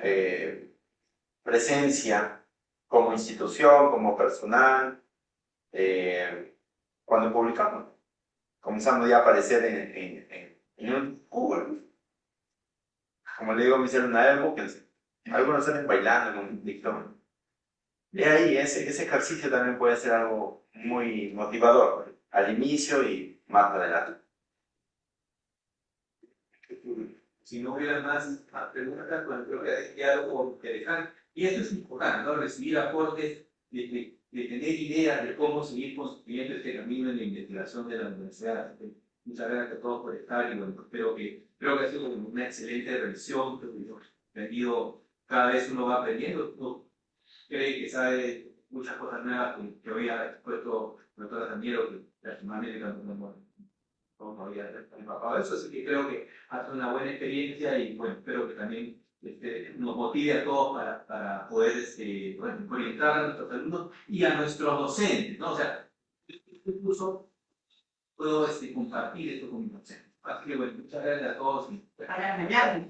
presencia como institución, como personal, cuando publicamos, comenzando ya a aparecer en un Google. Como le digo a mis alumnos, búsquense. Algunos salen bailando en un TikTok. Y ahí ese ejercicio también puede ser algo muy motivador al inicio y más adelante. Si no hubiera más preguntas, bueno, creo que ya algo que dejar. Y esto es importante, ¿no? Recibir aportes, de tener ideas de cómo seguir construyendo este camino en la investigación de la universidad. Muchas gracias a todos por estar y bueno, creo que ha sido una excelente revisión. Creo que hemos aprendido, cada vez uno va aprendiendo. Uno cree que sabe muchas cosas nuevas que hoy ha expuesto el doctor Sandero, que la semana no había empapado eso, así que creo que ha sido una buena experiencia y bueno, espero que también nos motive a todos para poder bueno, orientar a nuestros alumnos y a nuestros docentes, ¿no? O sea, este curso puedo compartir esto con mis docentes. Así que bueno, muchas gracias a todos. Para mañana.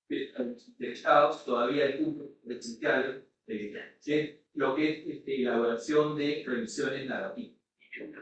De estados todavía hay puntos presenciales, lo que es elaboración de previsiones narrativas.